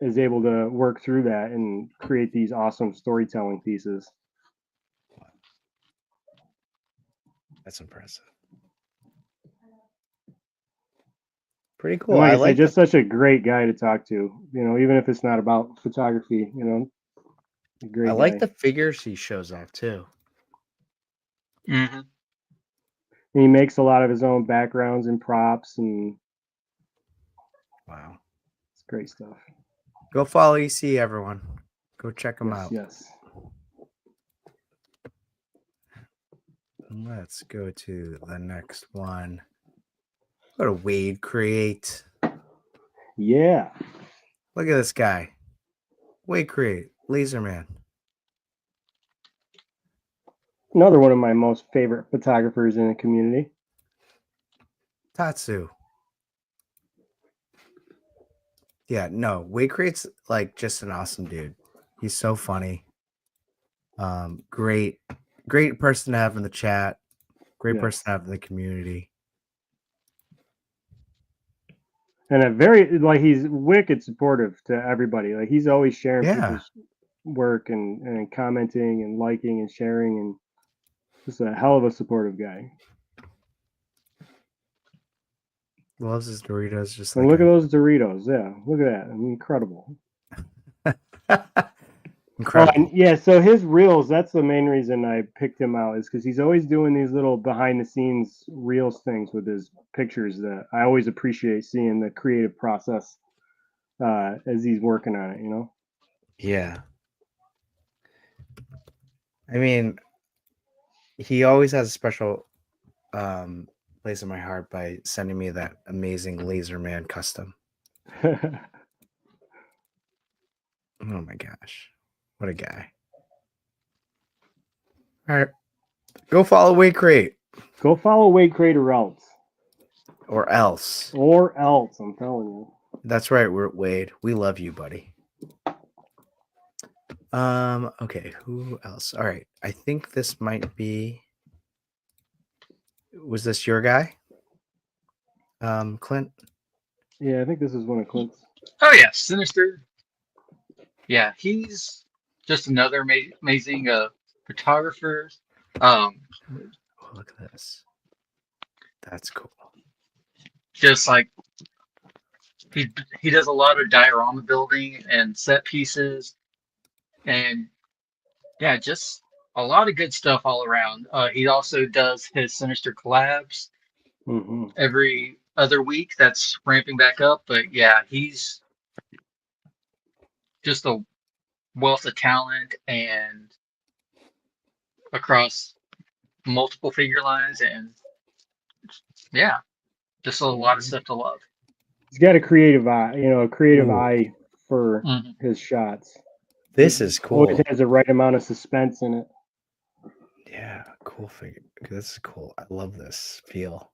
S4: is able to work through that and create these awesome storytelling pieces.
S3: That's impressive. Pretty
S4: And
S3: cool.
S4: like
S3: I
S4: I say,
S3: like the
S4: just such a great guy to talk to. Even if it's not about photography, a great guy.
S3: figures he shows off too.
S5: Hmm.
S4: And he makes a lot of his own backgrounds and props, and
S3: Wow.
S4: it's great stuff.
S3: Go follow EC, everyone. Go check him
S4: Yes,
S3: out.
S4: yes.
S3: Let's go to the next one. Go to Wade Create.
S4: Yeah.
S3: Look at this guy. Wade Create. Laser Man.
S4: Another one of my most favorite photographers in the community.
S3: Tatsu. Yeah, no. Wade Create's like just an awesome dude. He's so funny. Great person to have in the chat. Great
S4: Yes.
S3: person to have in the community.
S4: And a very like he's wicked supportive to everybody. Like he's always sharing
S3: Yeah.
S4: people's work and commenting and liking and sharing, and just a hell of a supportive guy.
S3: Loves his Doritos just
S4: And
S3: like
S4: look at those Doritos. Yeah, look at that. Incredible.
S3: Incredible.
S4: Oh, and yeah, so his reels, that's the main reason I picked him out, is because he's always doing these little behind the scenes reels things with his pictures that I always appreciate seeing the creative process as he's working on it, you know?
S3: Yeah. I mean, he always has a special place in my heart by sending me that amazing Laser Man custom. Oh my gosh. What a guy. All right. Go follow Weight Crate.
S4: Go follow Wade Crater else.
S3: Or else.
S4: Or else, I'm telling you.
S3: That's right, we're Wade. We love you, buddy. Okay, who else? All right. I think this might be. Was this your guy? Clint?
S4: Yeah, I think this is one of Clint's.
S5: Oh yeah, Sinister. Yeah, he's just another amazing photographer.
S3: Oh, look at this. That's cool.
S5: Just like he does a lot of diorama building and set pieces, and yeah, just a lot of good stuff all around. He also does his Sinister collabs
S4: Mm-hmm.
S5: every other week. That's ramping back up, but yeah, he's just a wealth of talent and across multiple figure lines, and yeah, just a lot of stuff to love.
S4: He's got a creative eye, a creative
S3: Ooh.
S4: eye for
S5: Mhm.
S4: his shots.
S3: This is cool.
S4: Always has the right amount of suspense in it.
S3: Yeah, cool figure. This is cool. I love this feel.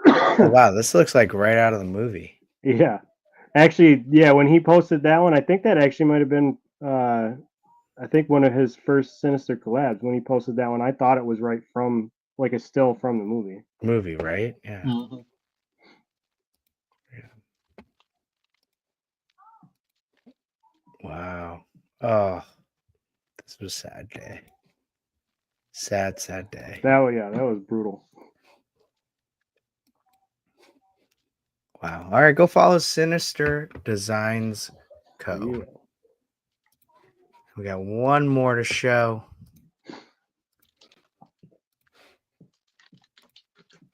S3: Oh, wow, this looks like right out of the movie.
S4: Yeah. Actually, yeah, when he posted that one, I think that actually might have been I think one of his first Sinister collabs. When he posted that one, I thought it was right from like a still from the movie.
S3: Movie, right? Yeah.
S5: Mhm.
S3: Wow. Oh, this was a sad day. Sad, sad day.
S4: That was brutal.
S3: Wow. All right, go follow Sinister Designs Co.
S4: Yeah.
S3: We got one more to show.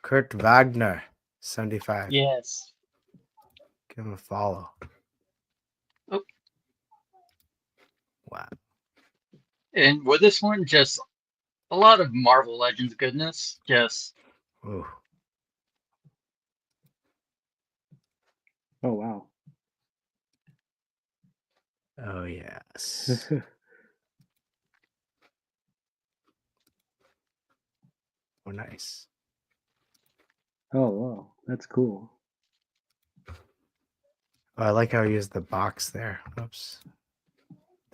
S3: Kurt Wagner, 75.
S5: Yes.
S3: Give him a follow.
S5: Oh.
S3: Wow.
S5: And with this one, just a lot of Marvel Legends goodness. Just
S3: Ooh.
S4: Oh wow.
S3: Oh, yes. Oh, nice.
S4: Oh wow. That's cool.
S3: Oh, I like how he used the box there. Oops.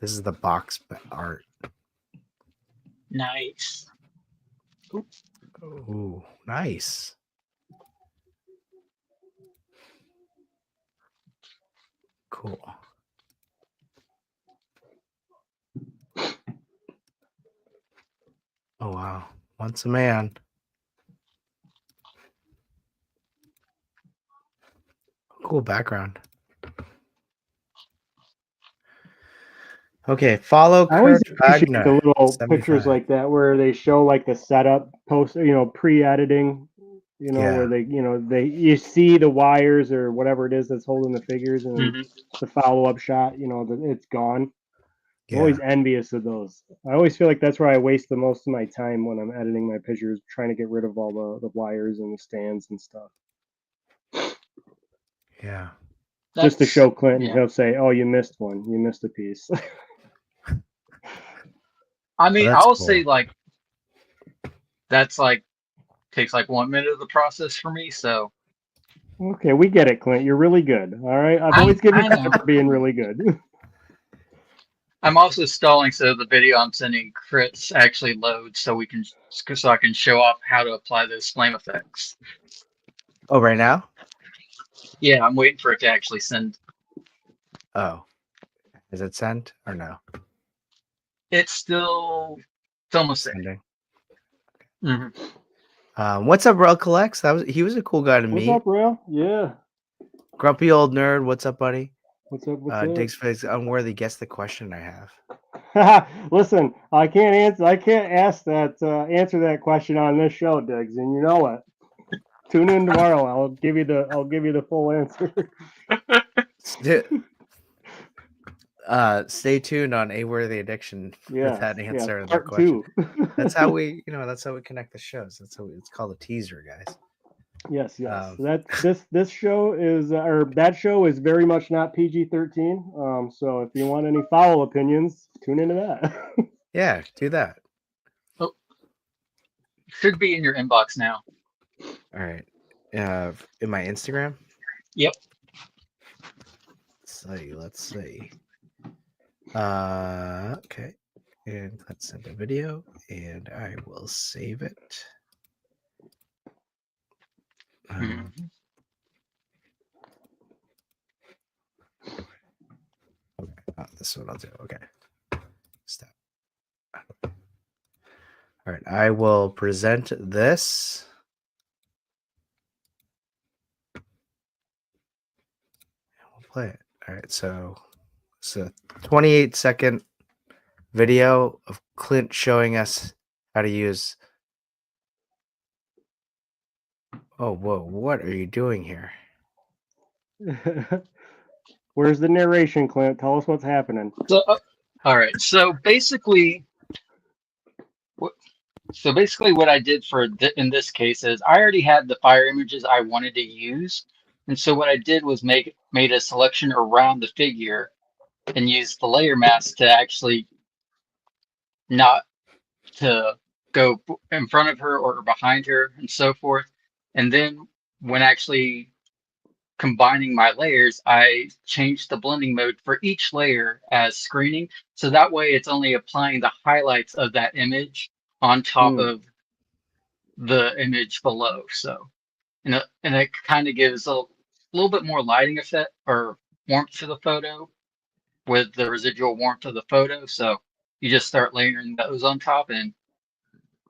S3: This is the box art.
S5: nice.
S3: Ooh, nice. Cool. Oh, wow. Once a man. Cool background. Okay, follow
S4: I always
S3: Kurt
S4: appreciate
S3: Wagner.
S4: the little
S3: 75.
S4: pictures like that where they show like the setup post, pre-editing, where they you see the wires or whatever it is that's holding the figures, and
S5: Mhm.
S4: the follow-up shot, it's gone. I'm
S3: Yeah.
S4: always envious of those. I always feel like that's where I waste the most of my time when I'm editing my pictures, trying to get rid of all the wires and the stands and stuff.
S3: Yeah.
S4: Just to
S5: That's-
S4: show Clinton,
S5: yeah.
S4: he'll say, "Oh, you missed one. You missed a piece."
S5: I mean,
S3: that's
S5: I'll
S3: cool.
S5: say like that's like takes like 1 minute of the process for me. So
S4: Okay, we get it, Clint. You're really good. All right, I've
S5: I-
S4: always given
S5: I
S4: you
S5: know.
S4: credit for being really good.
S5: I'm also stalling so the video I'm sending Chris actually loads so I can show off how to apply those flame effects.
S3: Oh, right now?
S5: Yeah, I'm waiting for it to actually send.
S3: Oh, is it sent or no?
S5: It's almost there.
S3: Sending.
S5: Mm-hmm.
S3: What's up, Rel Collects? He was a cool guy to
S4: What's
S3: meet.
S4: up, Rail? Yeah.
S3: Grumpy old nerd. What's up, buddy?
S4: What's up? What's
S3: Diggs Face Unworthy. Guess the question I have.
S4: up? Listen, I can't answer. I can't answer that question on this show, Diggs, and you know it. Tune in tomorrow. I'll give you the full answer.
S3: Stay tuned on A Worthy Addiction for that answer and that
S4: Part
S3: question.
S4: 2.
S3: That's how we connect the shows. It's called a teaser, guys.
S4: Yes. This show is or that show is very much not PG-13. So if you want any foul opinions, tune into that.
S3: Yeah, do that.
S5: Oh, should be in your inbox now.
S3: All right. In my Instagram.
S5: Yep.
S3: Let's see. Okay. And let's send a video, and I will save it.
S5: Mm-hmm.
S3: Okay, this one I'll do. Okay. Stop. All right, I will present this. And we'll play it. All right, so it's a 28-second video of Clint showing us how to use. Oh, whoa! What are you doing here?
S4: Where's the narration, Clint? Tell us what's happening.
S5: So, all right. So basically, what I did in this case is I already had the fire images I wanted to use, and so what I did was made a selection around the figure and used the layer mask to actually not to go in front of her or behind her and so forth. And then when actually combining my layers, I changed the blending mode for each layer as screening. So that way it's only applying the highlights of that image on top of the image below. So, and it kind of gives a little bit more lighting effect or warmth to the photo with the residual warmth of the photo. So you just start layering those on top, and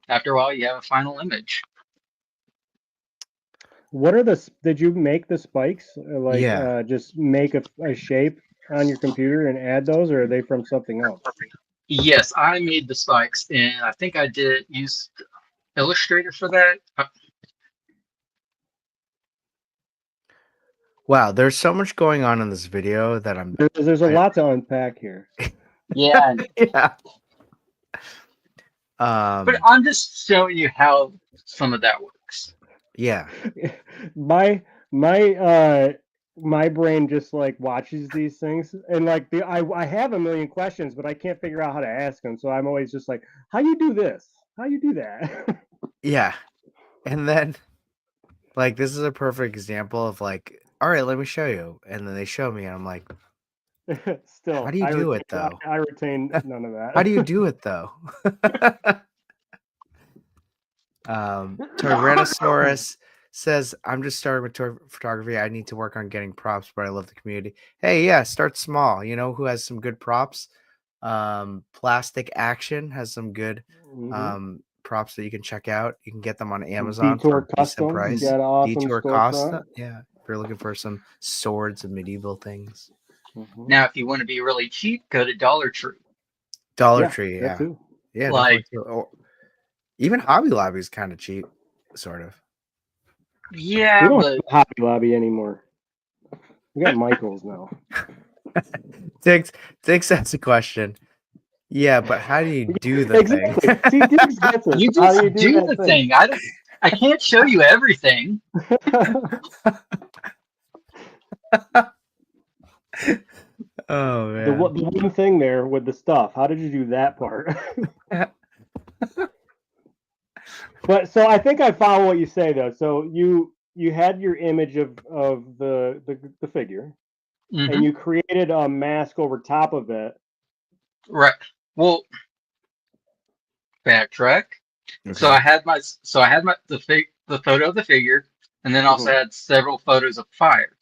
S5: after a while you have a final image.
S4: What are did you make the spikes? Just make a shape on your computer and add those, or are they from something else?
S5: Yes, I made the spikes, and I think I did use Illustrator for that.
S3: Wow, there's so much going on in this video that
S4: There's a lot to unpack here.
S5: Yeah.
S3: Yeah.
S5: But I'm just showing you how some of that works.
S3: Yeah.
S4: My brain just like watches these things, and like I have a million questions, but I can't figure out how to ask them. So I'm always just like, how you do this? How you do that?
S3: Yeah. And then like this is a perfect example of like, all right, let me show you. And then they show me and I'm like,
S4: Still,
S3: how do you do it though?
S4: I retain none of that.
S3: How do you do it though? Tyrannosaurus says, I'm just starting with toy photography. I need to work on getting props, but I love the community. Hey, yeah, start small. You know who has some good props? Plastic Action has some good props that you can check out. You can get them on Amazon
S4: Detour
S3: for a decent
S4: Customs,
S3: price.
S4: got an awesome
S3: Detour
S4: storefront.
S3: Costa. Yeah. If you're looking for some swords and medieval things.
S5: Now, if you want to be really cheap, go to Dollar Tree.
S3: Dollar Tree,
S4: that
S3: yeah.
S4: too.
S3: Yeah,
S5: Like-
S3: or even Hobby Lobby is kind of cheap, sort of.
S5: Yeah,
S4: We don't
S5: but
S4: have Hobby Lobby anymore. We got Michaels now.
S3: Diggs asks a question. Yeah, but how do you do the
S4: Exactly.
S3: thing?
S4: See, Diggs gets it.
S5: you
S4: How
S5: just
S4: do
S5: do
S4: that
S5: the thing. I can't show you everything.
S3: Oh man.
S4: The one thing there with the stuff. How did you do that part? But so I think I follow what you say though. So you had your image of the figure,
S5: Mhm.
S4: and you created a mask over top of it,
S5: Right. Well, backtrack. So
S3: Okay.
S5: I had the photo of the figure, and then also
S4: Mhm,
S5: had several photos of fire.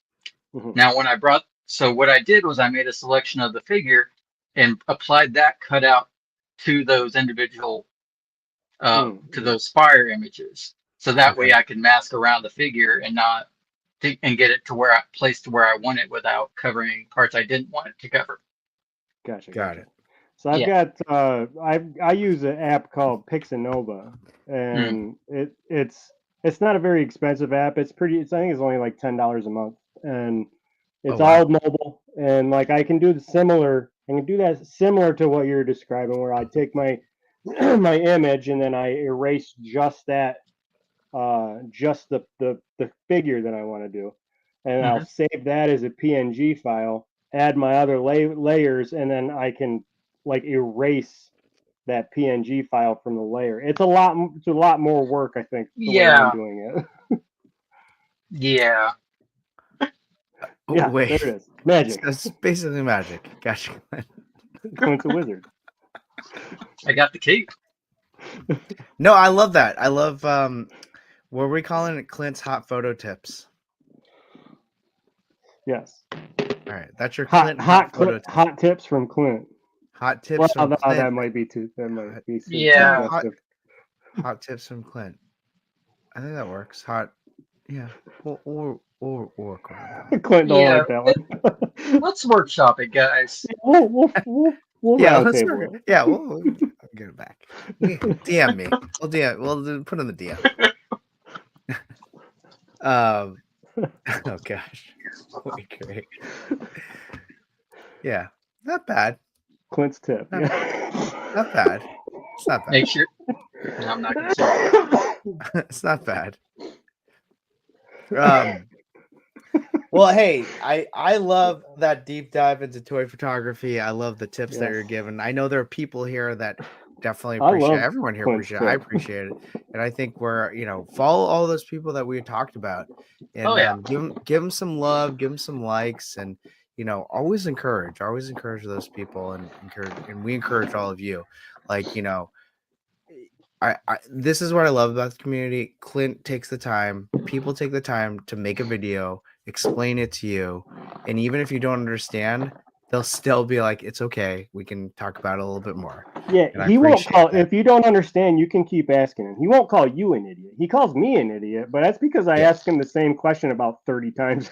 S4: mhm,
S5: Now, so what I did was I made a selection of the figure and applied that cutout to those individual to
S4: mhm.
S5: those fire images. So that
S3: Okay.
S5: way I can mask around the figure and not and get it to where I placed to where I want it without covering parts I didn't want it to cover.
S4: Gotcha,
S3: Got
S4: gotcha.
S3: it.
S4: So I've
S5: Yeah.
S4: got I use an app called Pixanova,
S5: Mm.
S4: and it's not a very expensive app. It's I think it's only like $10 a month, and
S3: Oh
S4: it's
S3: wow.
S4: all mobile. And like I can do I can do that similar to what you're describing, where I take my my image and then I erase just the figure that I want to do, and I'll
S5: Hmm.
S4: save that as a PNG file, add my other layers, and then I can like erase that PNG file from the layer. It's a lot more work, I think, the way I'm
S5: Yeah.
S4: doing it.
S5: Yeah.
S3: Oh,
S4: Yeah, there
S3: wait.
S4: it is. Magic.
S3: It's basically magic. Gotcha.
S4: Clint's a wizard.
S5: I got the key.
S3: No, I love that. I love what are we calling it? Clint's hot photo tips.
S4: Yes.
S3: All right, that's your Clint photo tip.
S4: Hot tips from Clint.
S3: Hot
S4: Well,
S3: tips from Clint.
S4: that might be too. That might
S3: Hot,
S4: be too
S3: no,
S5: Yeah.
S4: suggestive.
S3: hot tips from Clint. I think that works. Hot, yeah. We'll work around that one.
S4: Clint don't
S5: Yeah.
S4: like that one.
S5: Let's workshop it, guys.
S4: We'll
S3: Yeah,
S4: round
S3: let's
S4: table
S3: work.
S4: it.
S3: Yeah, we'll get it back. DM me. We'll DM. We'll put in the DM. Oh gosh, wait, great. Yeah, not bad.
S4: Clint's tip.
S3: Not,
S4: Yeah.
S3: not bad. It's not bad.
S5: Make sure. No, I'm not gonna say it.
S3: It's not bad. Well, hey, I love that deep dive into toy photography. I love the tips that
S4: Yes.
S3: you're giving. I know there are people here that definitely
S4: I
S3: appreciate.
S4: love
S3: Everyone here
S4: Clint's
S3: appreciate. I
S4: tip.
S3: appreciate it, and I think we're follow all those people that we talked about,
S5: Oh
S3: and
S5: yeah.
S3: give them some love, give them some likes, and always encourage those people, and we encourage all of you. Like this is what I love about the community. Clint takes the time, people take the time to make a video, explain it to you, and even if you don't understand, they'll still be like, it's okay, we can talk about it a little bit more.
S4: Yeah,
S3: And I
S4: he won't
S3: appreciate
S4: call
S3: that.
S4: if you don't understand. You can keep asking him. He won't call you an idiot. He calls me an idiot, but that's because I
S3: Yeah.
S4: asked him the same question about 30 times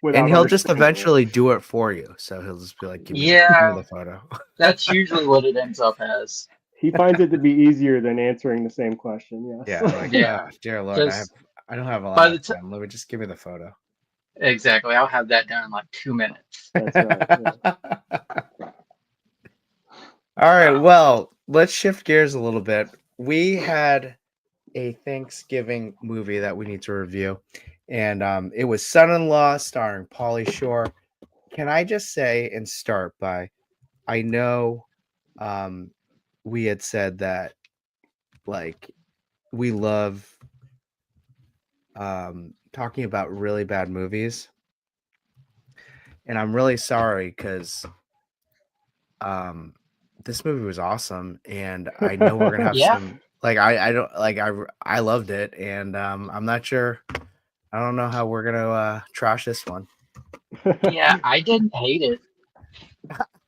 S4: without
S3: And he'll just
S4: understanding it.
S3: eventually do it for you. So he'll just be like, give me
S5: Yeah.
S3: the photo.
S5: That's usually what it ends up as.
S4: He finds it to be easier than answering the same question. Yes.
S3: Yeah, like,
S5: Yeah.
S3: dear Lord,
S5: Because
S3: I don't have a
S5: by
S3: lot
S5: the
S3: of
S5: time.
S3: time. Let me just give me the photo.
S5: Exactly. I'll have that done in like 2 minutes.
S4: That's right. Yeah.
S3: All right, well, let's shift gears a little bit. We had a Thanksgiving movie that we need to review, and it was Son-in-Law starring Pauly Shore. Can I just say and start by, I know we had said that like we love talking about really bad movies, and I'm really sorry because this movie was awesome, and I know we're gonna have
S5: Yeah.
S3: some I don't like I loved it, and I'm not sure. I don't know how we're gonna trash this one.
S5: Yeah. I didn't hate it.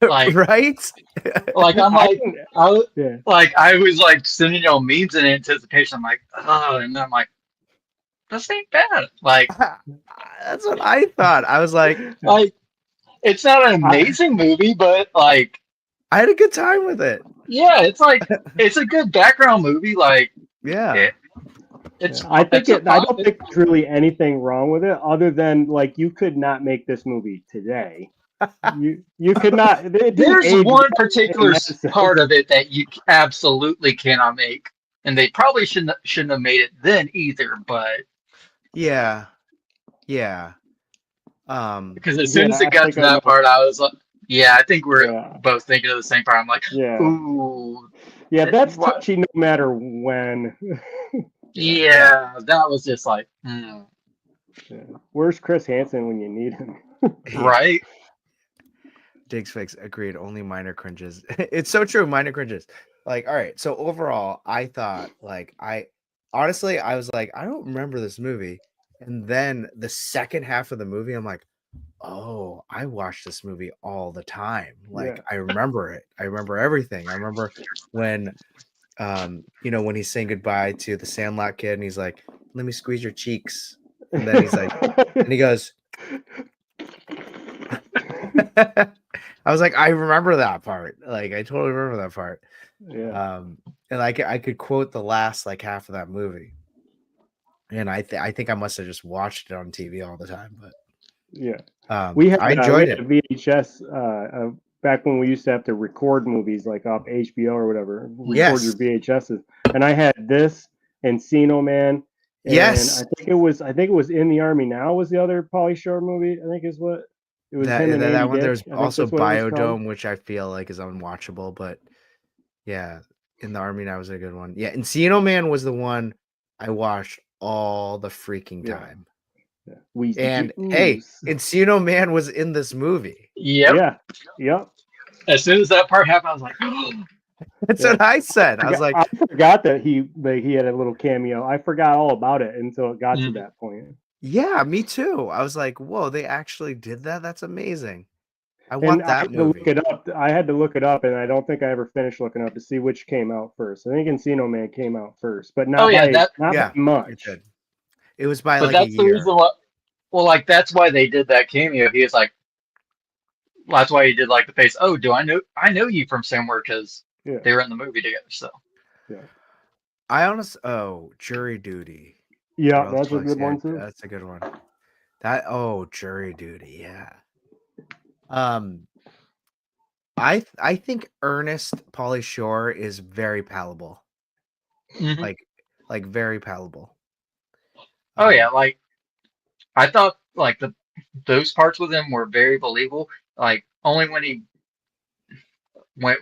S5: Like,
S3: Right?
S5: I'm
S4: I
S5: like,
S4: didn't-
S5: I
S4: yeah.
S5: I was like sending y'all memes in anticipation. I'm like, oh, and I'm like, this ain't bad.
S3: That's what I thought. I was like,
S5: Like it's not an amazing movie, but like,
S3: I had a good time with it.
S5: yeah, it's a good background movie. Like,
S3: Yeah.
S5: it, it's
S4: I think
S5: it's a
S4: I
S5: fun.
S4: don't think there's really anything wrong with it, other than like you could not make this movie today. You could not. It didn't
S5: There's
S4: age
S5: one
S4: well
S5: particular
S4: in that sense.
S5: part of it that you absolutely cannot make, and they probably shouldn't have made it then either. But
S3: Yeah.
S5: because as soon as
S4: Yeah,
S5: it
S4: I
S5: got
S4: think
S5: to
S4: I
S5: that
S4: know.
S5: part, I was like, yeah, I think we're
S4: Yeah,
S5: both thinking of the same part. I'm like,
S4: yeah,
S5: ooh,
S4: yeah. That's
S5: what?
S4: touchy no matter when.
S5: Yeah, that was just like,
S4: Yeah. Where's Chris Hansen when you need him?
S3: Yeah.
S5: right.
S3: Diggs Fix agreed. Only minor cringes. It's so true. Minor cringes. Like, all right. So overall, I thought like honestly, I was like, I don't remember this movie. And then the second half of the movie, I'm like, oh, I watch this movie all the time. Like,
S4: Yeah.
S3: I remember it. I remember everything. I remember when, when he's saying goodbye to the Sandlot kid, and he's like, "Let me squeeze your cheeks," and then he's like, and he goes. I was like, I remember that part. Like, I totally remember that part.
S4: Yeah.
S3: And I could quote the last like half of that movie. And I think I must have just watched it on TV all the time. But
S4: Yeah.
S3: I
S4: We
S3: enjoyed
S4: had
S3: it.
S4: a VHS back when we used to have to record movies like off HBO or whatever. Record
S3: Yes.
S4: your VHSs, and I had this Encino Man. And
S3: Yes.
S4: I think it was In the Army Now was the other Pauly Shore movie. I think is what it was. Him and
S3: That
S4: Andy
S3: one.
S4: Dick.
S3: There's
S4: I think
S3: also
S4: that's what it was called.
S3: Biodome, which I feel like is unwatchable. But yeah, In the Army Now was a good one. Yeah, Encino Man was the one I watched all the freaking time.
S4: Yeah. We used to
S3: And
S4: get
S3: hey,
S4: loose.
S3: Encino Man was in this movie.
S5: Yep.
S4: Yeah. Yep.
S5: As soon as that part happened, I was like,
S3: That's
S4: Yeah.
S3: what I said. I was like,
S4: I forgot that he had a little cameo. I forgot all about it until it got to
S5: Mhm.
S4: that point.
S3: yeah, me too. I was like, whoa, they actually did that? That's amazing. I want
S4: And I
S3: that
S4: had to
S3: movie.
S4: look it up. I had to look it up, and I don't think I ever finished looking up to see which came out first. I think Encino Man came out first, but not
S5: Oh, yeah,
S4: by
S3: It
S4: much.
S3: did. It was by
S5: but
S3: like a
S5: that's the
S3: year.
S5: reason why. Well, like that's why they did that cameo. He was like, that's why he did like the face. Oh, do I know you from somewhere because
S4: Yeah.
S5: they were in the movie together. So
S3: Jury Duty.
S4: Yeah,
S3: Or
S4: that's a
S3: else,
S4: good
S3: yeah,
S4: one too.
S3: That's a good one. Jury Duty, yeah. I think Ernest Pauly Shore is very palatable.
S5: Mhm.
S3: Like very palatable.
S5: Oh yeah, like I thought like those parts with him were very believable. Like only when he went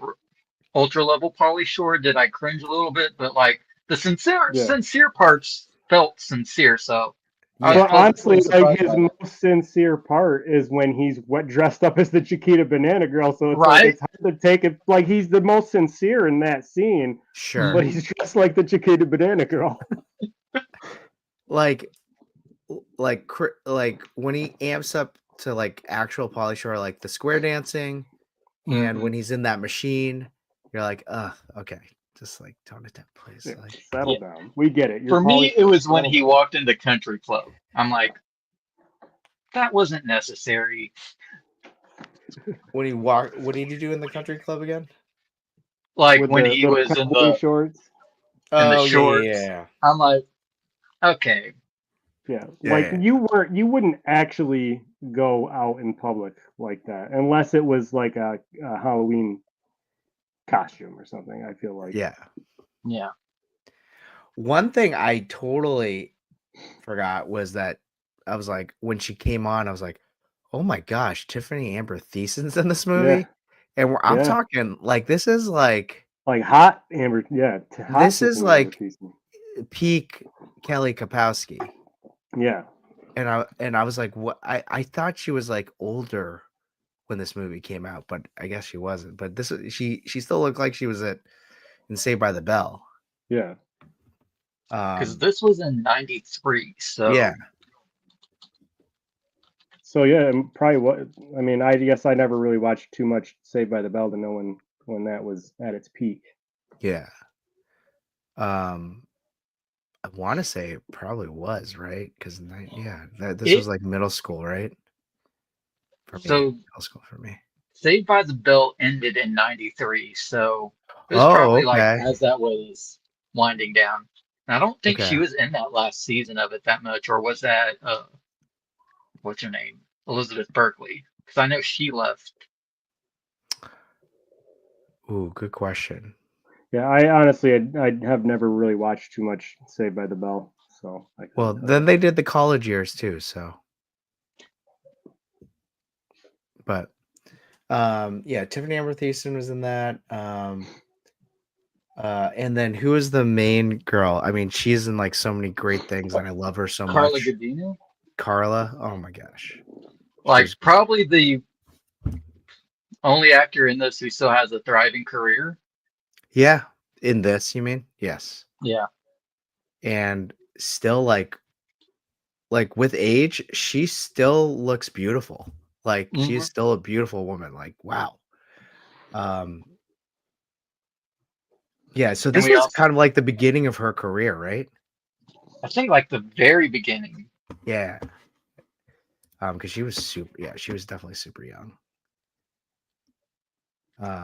S5: ultra level Pauly Shore did I cringe a little bit, but like the sincere parts felt sincere. So I was
S4: But honestly,
S5: pleasantly
S4: like
S5: surprised
S4: his
S5: by that.
S4: most sincere part is when he's dressed up as the Chiquita Banana Girl. So it's like
S5: Right?
S4: it's hard to take it. Like he's the most sincere in that scene,
S3: Sure.
S4: but he's dressed like the Chiquita Banana Girl.
S3: like when he amps up to like actual Pauly Shore, like the square dancing, and when he's in that machine, you're like, okay, just like tone it down, please.
S4: Yeah,
S3: Like,
S4: settle down. We get it.
S5: For me, it was when
S4: settle
S5: he
S4: down.
S5: walked into Country Club. I'm like, that wasn't necessary.
S3: when he walked, what did you do in the country club again?
S5: Like
S4: With
S5: when
S4: the
S5: he
S4: little
S5: was in
S4: cowboy
S5: the
S4: shorts.
S5: shorts.
S3: Yeah.
S5: I'm like, okay.
S4: Yeah,
S3: Yeah,
S4: like
S3: yeah.
S4: you wouldn't actually go out in public like that unless it was like a Halloween costume or something. I feel like
S3: Yeah.
S5: Yeah.
S3: One thing I totally forgot was that I was like, when she came on, I was like, oh my gosh, Tiffany Amber Thiessen's in this movie.
S4: Yeah.
S3: And I'm
S4: Yeah.
S3: talking like this is like
S4: hot Amber. Yeah, hot
S3: this is
S4: Tiffany
S3: like
S4: Amber Thiessen.
S3: peak Kelly Kapowski.
S4: Yeah.
S3: And I was like, what? I thought she was like older when this movie came out, but I guess she wasn't. But she still looked like she was in Saved by the Bell.
S4: Yeah.
S5: Because this was in '93, so
S3: yeah.
S4: So yeah, and probably what I mean. I guess I never really watched too much Saved by the Bell to know when that was at its peak.
S3: Yeah. I want to say it probably was, right? Because this was like middle school, right? For me,
S5: So
S3: middle school for me.
S5: Saved by the Bell ended in '93, so it was probably like as that was winding down. And I don't think she was in that last season of it that much, or was that what's her name, Elizabeth Berkley? Because I know she left.
S3: Ooh, good question.
S4: Yeah, I honestly I have never really watched too much Saved by the Bell, so
S3: well then they did the college years too, so. But yeah, Tiffany Amber Thiessen was in that. And then who is the main girl? I mean, she's in like so many great things, and I love her so
S5: Carla
S3: much.
S5: Gugino?
S3: Carla, oh my gosh!
S5: Like probably the only actor in this who still has a thriving career.
S3: Yeah, in this, you mean? Yes.
S5: Yeah.
S3: And still like with age, she still looks beautiful. Like she's still a beautiful woman. Like, wow. Yeah, so
S5: And
S3: this
S5: we
S3: was
S5: also,
S3: kind of like the beginning of her career, right?
S5: I think, like the very beginning.
S3: Yeah. Because she was she was definitely super young.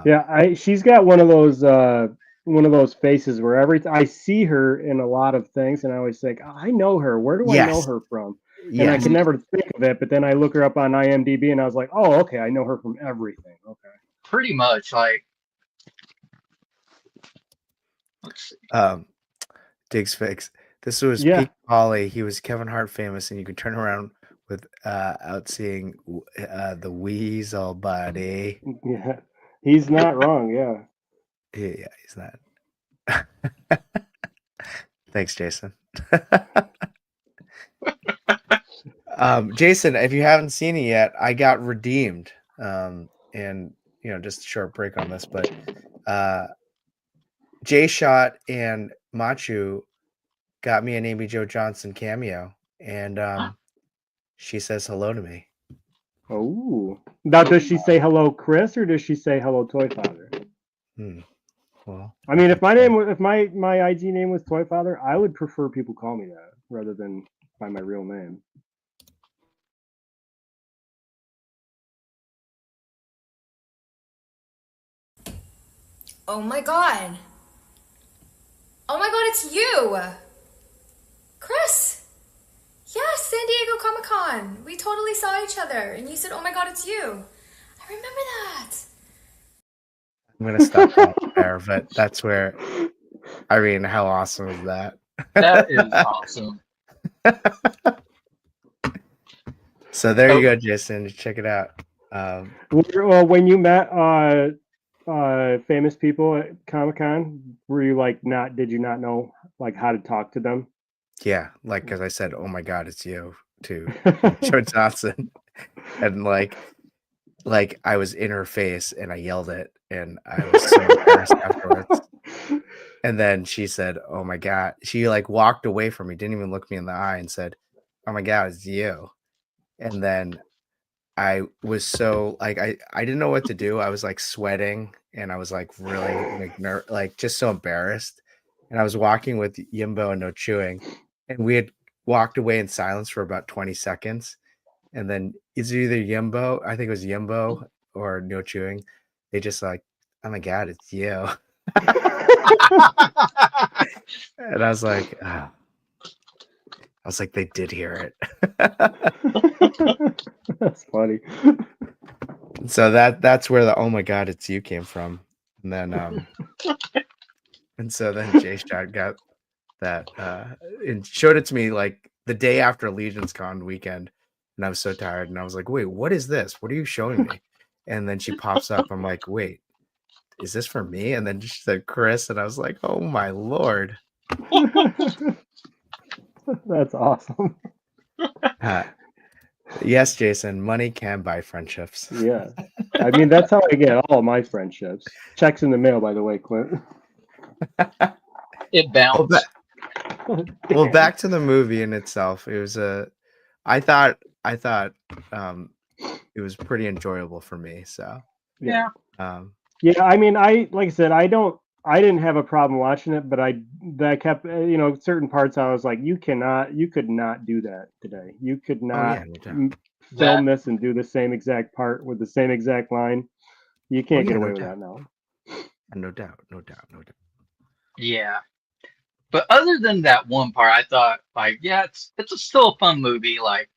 S4: Yeah, she's got one of those faces where I see her in a lot of things, and I always think, I know her. Where do I know
S3: Yes.
S4: her from? And I
S3: Yes.
S4: can never think of it. But then I look her up on IMDb, and I was like, oh, okay, I know her from everything. Okay.
S5: Pretty much, like, let's see.
S3: Diggs Fix. This was
S4: Yeah.
S3: peak Polly. He was Kevin Hart famous, and you could turn around without seeing the Weasel buddy.
S4: Yeah. He's not wrong. Yeah.
S3: Yeah, he's not. Thanks, Jason. Jason, if you haven't seen it yet, I got redeemed. And just a short break on this, but Jay Shot and Machu got me an Amy Jo Johnson cameo, and she says hello to me.
S4: Oh. Now, does she say hello, Chris, or does she say hello, ToyFather?
S3: Well,
S4: I mean, if my IG name was ToyFather, I would prefer people call me that rather than by my real name.
S6: Oh my god. Oh my god, it's you! Chris! Yes, San Diego Comic-Con. We totally saw each other, and you said, oh my god, it's you. I remember that.
S3: I'm going to stop that there, but that's where, I mean, how awesome is that?
S5: That is awesome.
S3: So there you go, Jason. Check it out.
S4: Well, when you met famous people at Comic-Con, were you like did you not know like how to talk to them?
S3: Yeah, like because I said, "Oh my God, it's you," to Joe Johnson, and like I was in her face and I yelled it, and I was so embarrassed afterwards. And then she said, "Oh my God," she like walked away from me, didn't even look me in the eye, and said, "Oh my God, it's you." And then I was so like I didn't know what to do. I was like sweating, and I was like really like just so embarrassed. And I was walking with Yimbo and No Chewing, and we had walked away in silence for about 20 seconds. And then it's either Yimbo, I think it was Yimbo or No Chewing. They just like, "Oh my God, it's you." And I was like, oh. I was like, they did hear
S4: it. That's funny.
S3: So that's where the "oh my God, it's you" came from. And then and so then Jay Shot got that and showed it to me like the day after Legion's Con weekend, and I was so tired, and I was like, "Wait, what is this? What are you showing me?" And then she pops up. I'm like, "Wait, is this for me?" And then she said Chris, and I was like, "Oh my Lord."
S4: That's awesome.
S3: Yes, Jason, money can buy friendships.
S4: Yeah. I mean, that's how I get all my friendships. Checks in the mail, by the way, Clint.
S5: It bounced.
S3: Well, back to the movie in itself. It was I thought it was pretty enjoyable for me. So
S5: yeah.
S4: Yeah, I mean, like I said, I didn't have a problem watching it, but I kept, certain parts I was like, you could not do that today. You could not film this and do the same exact part with the same exact line. You can't get away with that now.
S3: No doubt.
S5: Yeah. But other than that one part, I thought like, yeah, it's still a fun movie. Like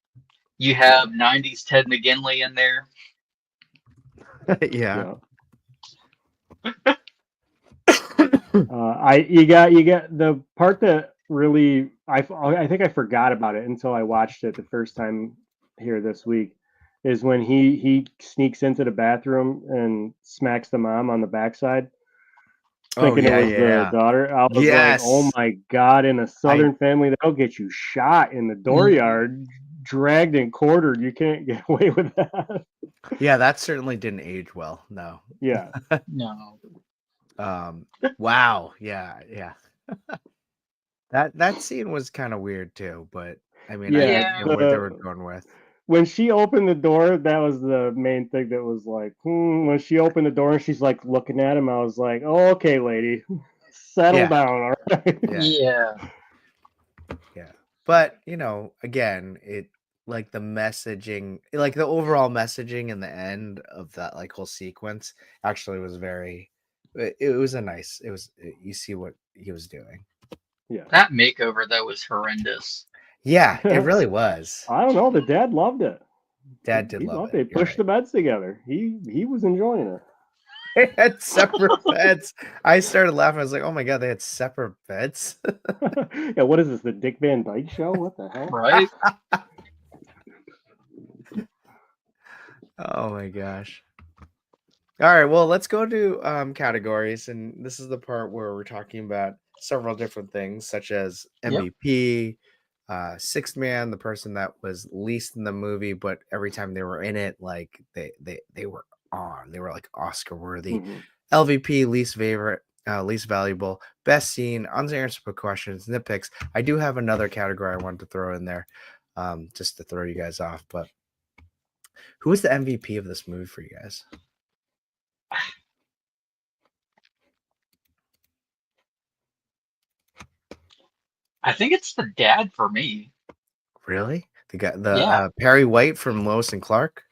S5: you have 90s Ted McGinley in there.
S3: Yeah.
S4: You get the part that really I think I forgot about it until I watched it the first time here this week, is when he sneaks into the bathroom and smacks the mom on the backside, thinking it was the daughter. I was like, oh my God, in a Southern family, they'll get you shot in the dooryard, dragged and quartered. You can't get away with that.
S3: Yeah, that certainly didn't age well. No.
S4: Yeah.
S5: No.
S3: Wow. Yeah. That scene was kind of weird too, but I mean, I
S4: Yeah.
S3: get what they were going with.
S4: When she opened the door, that was the main thing that was like, when she opened the door and she's like looking at him, I was like, oh, okay, lady, settle
S3: Yeah.
S4: down. All right.
S5: Yeah.
S3: Yeah. But, again, it like the messaging, like the overall messaging in the end of that like whole sequence actually was very it was you see what he was doing.
S4: Yeah.
S5: That makeover though was horrendous.
S3: Yeah, it really was.
S4: I don't know. The dad loved it.
S3: Dad did
S4: He
S3: love
S4: loved
S3: it.
S4: it. He pushed the beds together. He was enjoying it.
S3: They had separate beds. I started laughing. I was like, "Oh my god, they had separate beds."
S4: Yeah, what is this? The Dick Van Dyke Show? What the hell?
S5: Right?
S3: Oh my gosh. All right, well, let's go to categories, and this is the part where we're talking about several different things, such as MVP, sixth man, the person that was least in the movie, but every time they were in it, like they were on, they were like Oscar worthy. LVP, least favorite, least valuable, best scene, unanswerable questions, nitpicks. I do have another category I wanted to throw in there, just to throw you guys off. But who is the MVP of this movie for you guys?
S5: I think it's the dad for me.
S3: Really? The guy,
S5: Yeah.
S3: Perry White from Lois and Clark.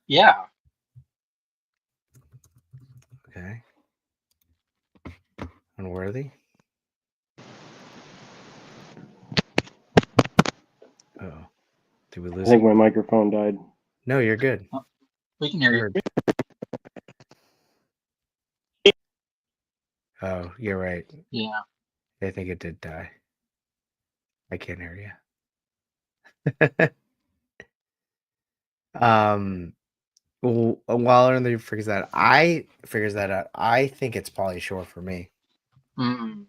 S5: Yeah.
S3: Okay. Unworthy. Oh, did we
S4: I
S3: lose
S4: think
S3: him?
S4: my microphone died.
S3: No, you're good.
S5: We can hear you.
S3: Oh, you're right.
S5: Yeah.
S3: I think it did die. I can't hear you. While Another figures that out, I think it's Pauly Shore for me.
S5: Mm.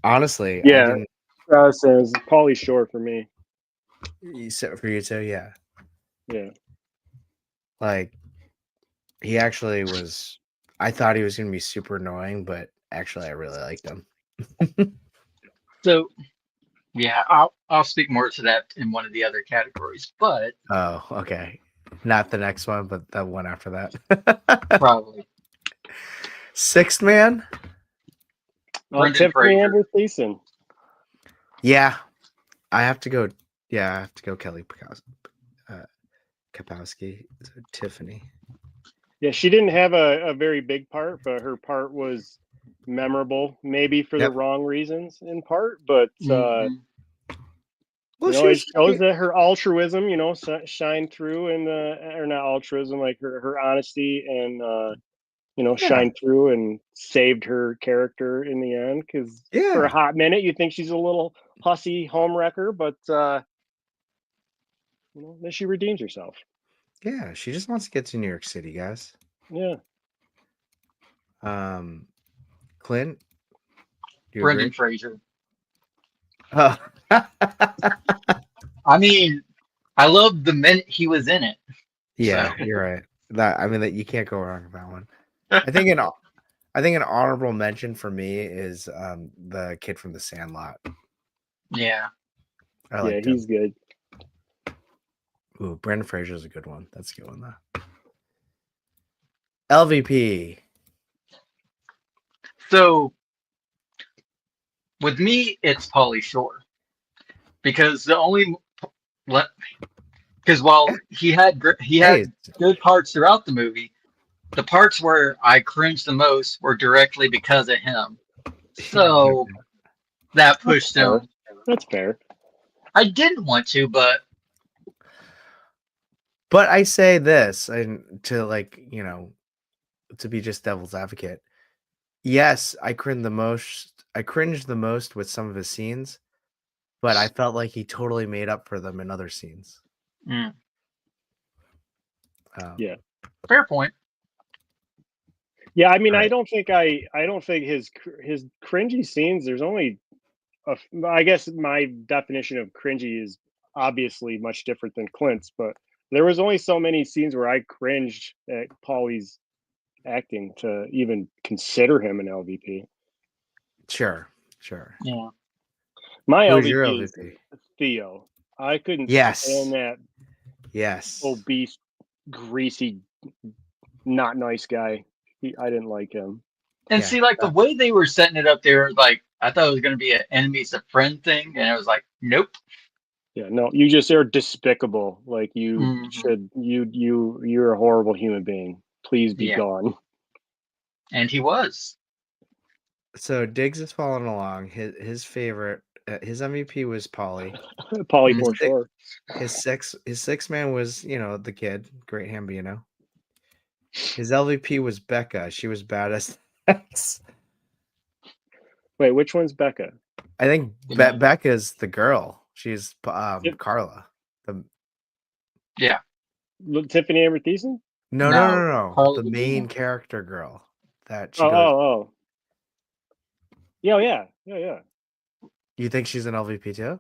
S3: Honestly,
S4: Yeah.
S3: I didn't.
S4: So it's Pauly Shore for me.
S3: For you too, yeah.
S4: Yeah.
S3: Like, he actually was. I thought he was going to be super annoying, but actually, I really liked him.
S5: So, yeah, I'll speak more to that in one of the other categories, but
S3: Oh, okay. Not the next one, but the one after that.
S5: probably
S3: Sixth man.
S5: Brendan
S4: Tiffany
S5: Fraser.
S4: Amber Thiessen.
S3: Yeah, I have to go. Yeah, I have to go. Kelly Kapowski. So Tiffany.
S4: Yeah, she didn't have a very big part, but her part was memorable, maybe for the wrong reasons in part, but it shows that her altruism, shined through in or not altruism, like her honesty and shined through and saved her character in the end. Because for a hot minute, you think she's a little hussy homewrecker, but then she redeems herself.
S3: Yeah, she just wants to get to New York City, guys.
S4: Yeah.
S3: Clint. Do you
S5: Brendan
S3: agree?
S5: Fraser.
S3: Oh.
S5: I mean, I loved the minute he was in it.
S3: Yeah, you're right. That you can't go wrong with that one. I think an honorable mention for me is the kid from The Sandlot.
S5: Yeah.
S3: I like
S4: he's good.
S3: Ooh, Brendan Fraser's a good one. That's a good one though. LVP.
S5: So with me, it's Pauly Shore because while he had good parts throughout the movie, the parts where I cringed the most were directly because of him. So that pushed him.
S4: That's fair.
S5: I didn't want to, but
S3: I say this, and to to be just devil's advocate. Yes, I cringed the most with some of his scenes, but I felt like he totally made up for them in other scenes.
S4: Yeah.
S5: Fair point.
S4: Yeah, I mean, right. I don't think his cringy scenes. There's only, I guess my definition of cringy is obviously much different than Clint's, but There was only so many scenes where I cringed at Paulie's acting to even consider him an LVP.
S3: Sure.
S5: Yeah.
S4: My
S3: Who's your
S4: LVP is
S3: LVP?
S4: Theo. I couldn't
S3: Yes.
S4: stand that
S3: Yes.
S4: obese, greasy, not nice guy. I didn't like him.
S5: And
S3: Yeah.
S5: see, like the way they were setting it up there, like I thought it was going to be an enemies to friend thing, and I was like, nope.
S4: Yeah, no, you just are despicable. Like you
S5: Mhm.
S4: should, you're a horrible human being. Please be
S5: Yeah.
S4: gone.
S5: And he was.
S3: So Diggs is following along. His favorite, his MVP was Paulie.
S4: Paulie
S5: Mhm.
S4: for sure.
S3: His sixth man was, the kid, Great Hambino. His LVP was Becca. She was bad as X.
S4: Wait, which one's Becca?
S3: I think
S5: Yeah.
S3: Becca's the girl. She's
S4: Yep.
S3: Carla.
S5: Yeah.
S4: Tiffany Amber Thiessen?
S3: No.
S5: Carla
S3: The
S5: Gugino.
S3: main character girl. That she
S4: Oh,
S3: goes.
S4: oh. Yeah.
S3: You think she's an LVP too?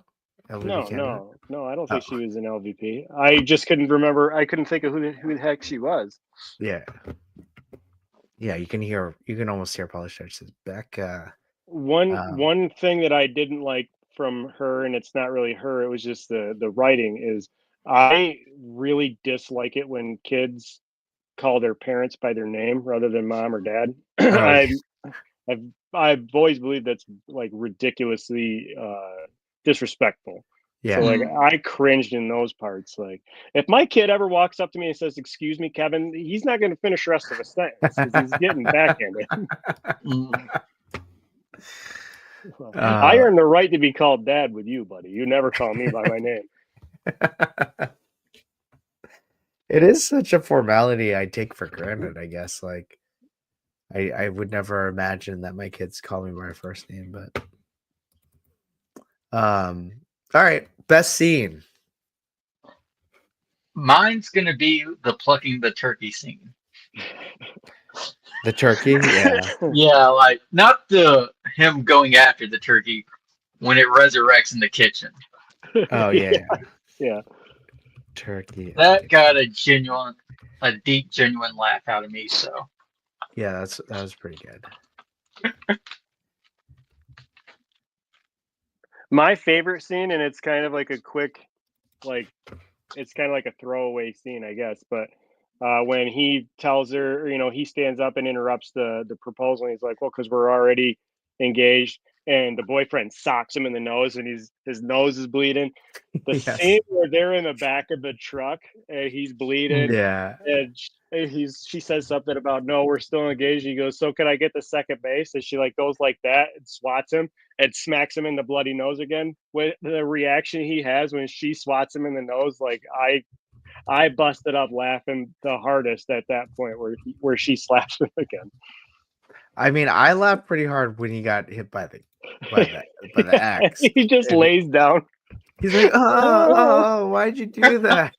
S3: LVP candidate?
S4: No. I don't think
S3: Oh.
S4: she was an LVP. I just couldn't remember. I couldn't think of who the heck she was.
S3: Yeah. Yeah, you can almost hear Paulie start says Becca.
S4: One thing that I didn't like from her, and it's not really her, it was just the writing, is I really dislike it when kids call their parents by their name rather than mom or dad. I've always believed that's like ridiculously disrespectful.
S3: Yeah.
S4: So like I cringed in those parts. Like if my kid ever walks up to me and says, "Excuse me, Kevin," he's not going to finish the rest of a sentence because he's getting backhanded.
S5: Mhm.
S4: I earned the right to be called dad with you, buddy. You never call me by my name.
S3: It is such a formality I take for granted, I guess. Like I would never imagine that my kids call me by my first name, but all right, best scene.
S5: Mine's going to be the plucking the turkey scene.
S3: The turkey, yeah.
S5: Yeah, like not him going after the turkey when it resurrects in the kitchen.
S3: Oh yeah.
S4: Yeah.
S3: Turkey.
S5: That got a deep, genuine laugh out of me. So
S3: Yeah, that was pretty good.
S4: My favorite scene, and it's kind of like a quick, like, it's kind of like a throwaway scene, I guess. But when he tells her, he stands up and interrupts the proposal, and he's like, "Well, because we're already engaged," and the boyfriend socks him in the nose, and his nose is bleeding. The
S3: Yes.
S4: scene where they're in the back of the truck and he's bleeding,
S3: Yeah.
S4: and she says something about, "No, we're still engaged." He goes, "So can I get the second base?" And she like goes like that and swats him and smacks him in the bloody nose again. With the reaction he has when she swats him in the nose, like I busted up laughing the hardest at that point where she slaps him again.
S3: I mean, I laughed pretty hard when he got hit by the axe.
S4: He just
S3: And
S4: lays down.
S3: he's like, "Oh, why'd you do that?"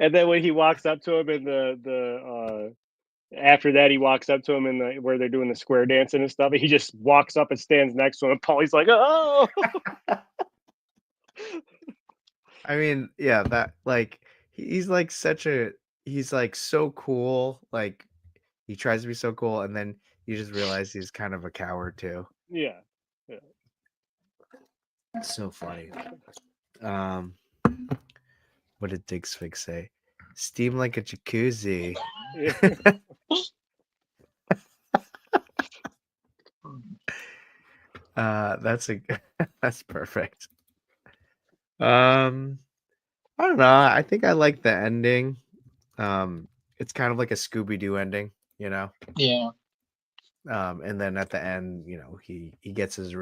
S4: And then when he walks up to him in the after that, he walks up to him in where they're doing the square dancing and stuff. He just walks up and stands next to him. And Paulie's like, "Oh."
S3: I mean, yeah, that like he's like he's like so cool. Like he tries to be so cool, and then you just realize he's kind of a coward too.
S4: Yeah.
S3: So funny. What did Diggs Fig say? Steam like a jacuzzi. That's perfect. I don't know. I think I like the ending. It's kind of like a Scooby-Doo ending,
S5: yeah.
S3: And then at the end, he gets his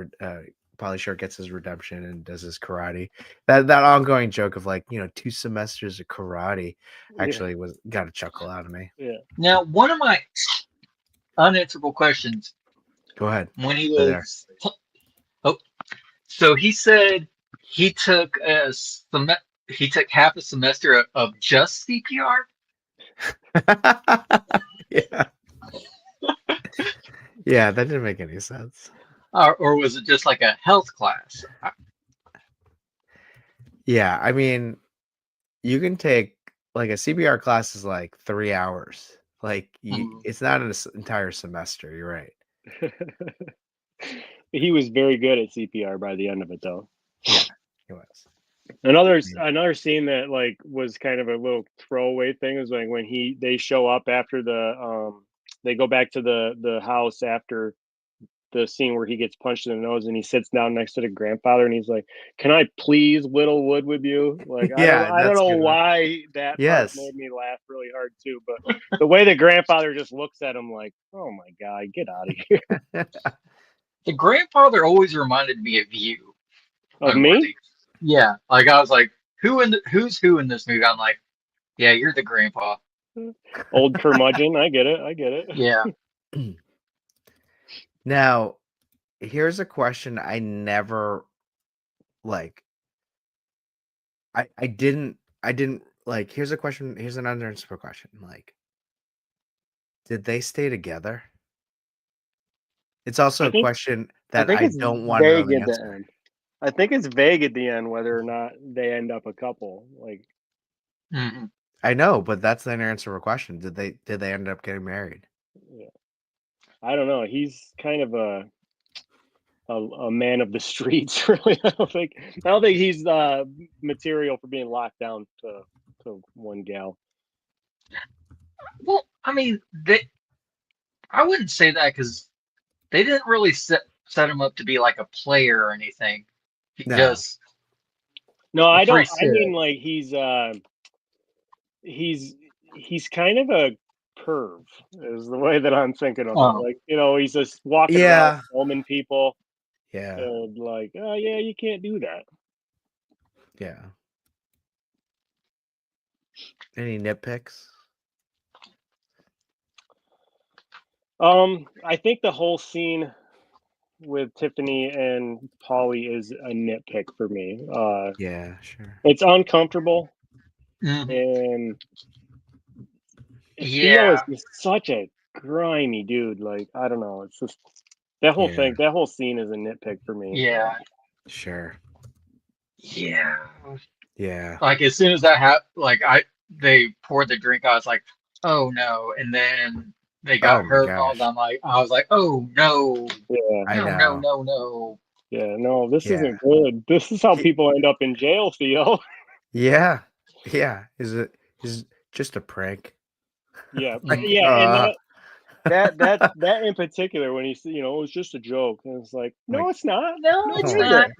S3: Pauly Shore gets his redemption and does his karate. That ongoing joke of like 2 semesters of karate actually got a chuckle out of me.
S4: Yeah.
S5: Now, one of my unanswerable questions.
S3: Go ahead.
S5: When he was, so he said he took half a semester of just CPR.
S3: Yeah. Yeah, that didn't make any sense.
S5: Or was it just like a health class?
S3: Yeah, I mean, you can take like a CPR class is like 3 hours. Like it's not an entire semester. You're right.
S4: He was very good at CPR by the end of it, though.
S3: Yeah, it was.
S4: Another scene that like was kind of a little throwaway thing is like when they show up after they go back to the house after the scene where he gets punched in the nose and he sits down next to the grandfather and he's like, "Can I please whittle wood with you?" Like
S3: Yeah,
S4: I don't
S3: that's
S4: know
S3: good.
S4: why that part
S3: Yes.
S4: made me laugh really hard too, but the way the grandfather just looks at him like, "Oh my god, get out of here."
S5: The grandfather always reminded me of you.
S4: Of
S5: Unworthy.
S4: me?
S5: Yeah, like I was like, who's who in this movie? I'm like, yeah, you're the grandpa.
S4: Old curmudgeon. I get it. I get it.
S5: Yeah.
S3: Now, here's a question I never like. I didn't like. Here's a question. Here's an unanswered question. Like, did they stay together? It's also
S4: I
S3: a
S4: think
S3: question
S4: I
S3: that
S4: think
S3: I
S4: it's
S3: don't want to know
S4: vague
S3: the
S4: at the
S3: answer.
S4: end. I think it's vague at the end whether or not they end up a couple. Like,
S5: hmm
S3: I know, but that's the unanswered question. Did they end up getting married?
S4: yeah, I don't know. He's kind of a man of the streets, really. I don't think he's material for being locked down to one gal.
S5: Well, I mean, I wouldn't say that because they didn't really set him up to be like a player or anything. He
S3: No.
S5: just
S4: No,
S5: a
S4: I
S5: free
S4: don't. I mean,
S5: spirit.
S4: like he's kind of a perv, is the way that I'm thinking of it.
S5: Oh,
S4: Like, he's just walking around
S3: Yeah.
S4: filming people,
S3: Yeah.
S4: and like, oh yeah, you can't do that.
S3: Yeah. Any nitpicks?
S4: I think the whole scene with Tiffany and Polly is a nitpick for me.
S3: Yeah, sure.
S4: It's uncomfortable,
S5: mhm.
S4: and Theo is
S5: Yeah,
S4: just such a grimy dude. Like, I don't know. It's just that whole
S3: Yeah.
S4: thing, that whole scene is a nitpick for me.
S5: yeah,
S3: Sure.
S5: yeah.
S3: Yeah.
S5: Like as soon as like they poured the drink, I was like, oh no, and then they
S3: Oh
S5: got
S3: my
S5: her involved.
S3: gosh.
S5: I was like, oh no,
S4: Yeah,
S3: I
S5: no, no,
S3: know.
S5: no, no.
S4: yeah. No, this
S3: Yeah.
S4: isn't good. This is how
S3: He-
S4: people end up in jail, Theo.
S3: yeah. Yeah. Is just a prank?
S4: Yeah,
S3: Like,
S4: yeah, and that in particular, when he's, it was just a joke, and it's like, no,
S3: like,
S4: it's not.
S5: No,
S4: No, it
S5: it's
S3: oh my
S5: not.
S4: isn't.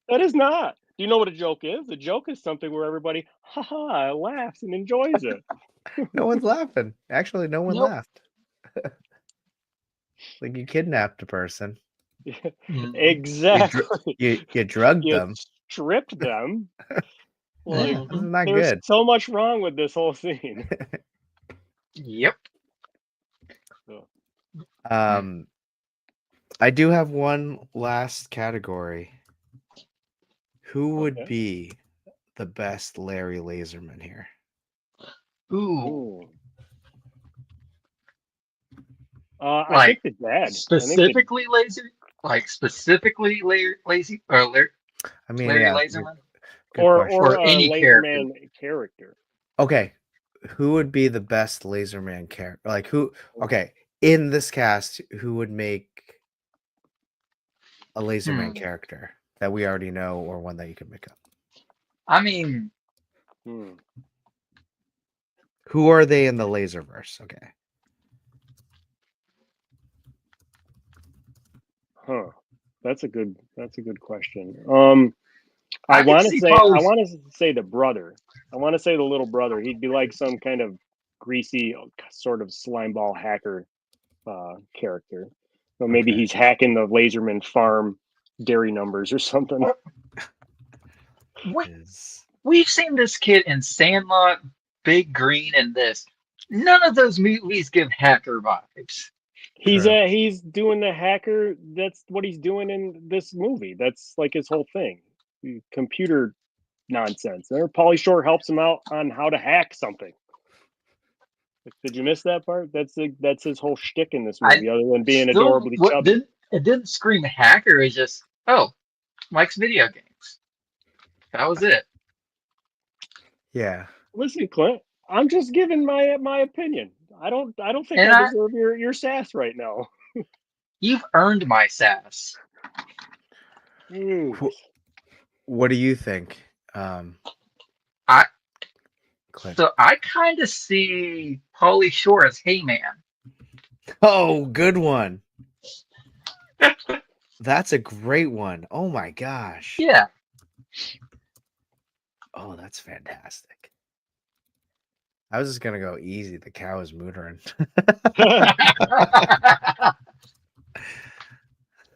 S4: That is not. Do you know what a joke is? A joke is something where everybody, haha, laughs and enjoys it.
S3: no one's laughing. Actually, no one
S5: Nope.
S3: laughed. Like you kidnapped a person.
S5: Mhm.
S4: Exactly.
S3: You drugged
S4: You
S3: them.
S4: stripped them. Like,
S3: Yeah, this is
S5: Mhm.
S3: not
S4: there's
S3: good.
S4: so much wrong with this whole scene.
S5: Yep.
S4: So,
S3: I do have one last category. Who would
S4: okay.
S3: be the best Larry Laserman here?
S5: Ooh.
S4: Ooh. I
S5: Like
S4: think the dad.
S5: specifically laser, like specifically lazy or
S3: I mean,
S5: Larry
S3: yeah,
S5: Laserman
S3: good
S4: or
S3: question.
S4: or
S5: or
S4: a
S5: any character.
S4: Laserman character.
S3: Okay, who would be the best Laserman character? Like who? Okay, in this cast, who would make a Laserman
S5: Hmm.
S3: character that we already know, or one that you could make up?
S5: I mean,
S4: Hmm.
S3: Who are they in the Laserverse? Okay,
S4: Huh. That's a good question.
S5: I could see
S4: I
S5: Polly.
S4: want to say the brother. I want to say the little brother. He'd be like some kind of greasy sort of slimeball hacker character. So maybe
S3: okay.
S4: he's hacking the Laserman farm dairy numbers or something.
S5: We've seen this kid in Sandlot, Big Green, and this. None of those movies give hacker vibes.
S4: He's
S3: True.
S4: he's doing the hacker. That's what he's doing in this movie. That's like his whole thing. Computer nonsense. There, Pauly Shore helps him out on how to hack something. Did you miss that part? That's his whole shtick in this movie,
S5: I
S4: other than being
S5: still
S4: adorably
S5: what
S4: chubby.
S5: didn't scream hacker. It's just likes video games. That was it.
S3: Yeah.
S4: Listen, Clint, I'm just giving my opinion. I don't think
S5: And
S4: I deserve your sass right now.
S5: you've earned my sass.
S4: Jeez.
S3: What do you think,
S5: I
S3: Clint?
S5: so I kind of see Pauly Shore as Heyman.
S3: Oh, good one. That's a great one. Oh my gosh.
S5: Yeah.
S3: Oh, that's fantastic. I was just gonna go easy. The cow is mootering.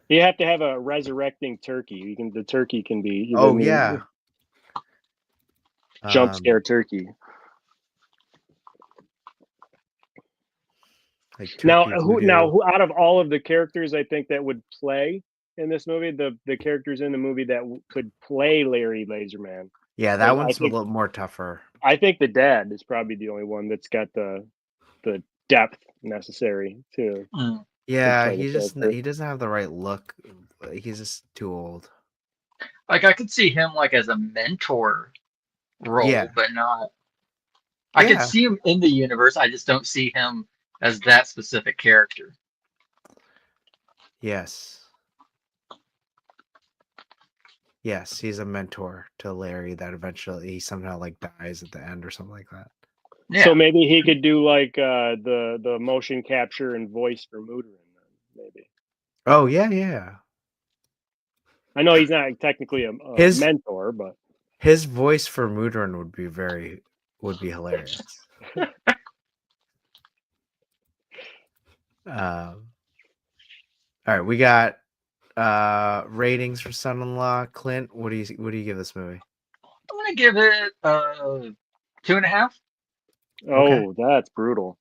S4: You have to have a resurrecting turkey. The turkey can be. You know what I
S3: Oh
S4: mean?
S3: yeah.
S4: Jump scare turkey.
S3: Like
S4: Now,
S3: turkey voodoo.
S4: who out of all of the characters, I think that would play in this movie, the characters in the movie that could play Larry Laserman.
S3: Yeah, that
S4: I
S3: one's a
S4: think
S3: little more tougher.
S4: I think the dad is probably the only one that's got the depth necessary to
S5: Mm.
S3: Yeah,
S4: play the character.
S3: he doesn't have the right look. He's just too old.
S5: Like I could see him like as a mentor role,
S3: Yeah.
S5: but not. I could
S3: Yeah.
S5: see him in the universe. I just don't see him as that specific character.
S3: Yes. Yes, he's a mentor to Larry that eventually he somehow like dies at the end or something like that.
S5: Yeah.
S4: So maybe he could do like the motion capture and voice for Mooterin, maybe.
S3: Oh yeah.
S4: I know he's not technically a
S3: His
S4: mentor, but
S3: his voice for Mudron would be hilarious. All right, we got ratings for Son-in-Law. Clint, what do you give this movie?
S5: I'm gonna give it 2.5.
S4: oh, that's brutal.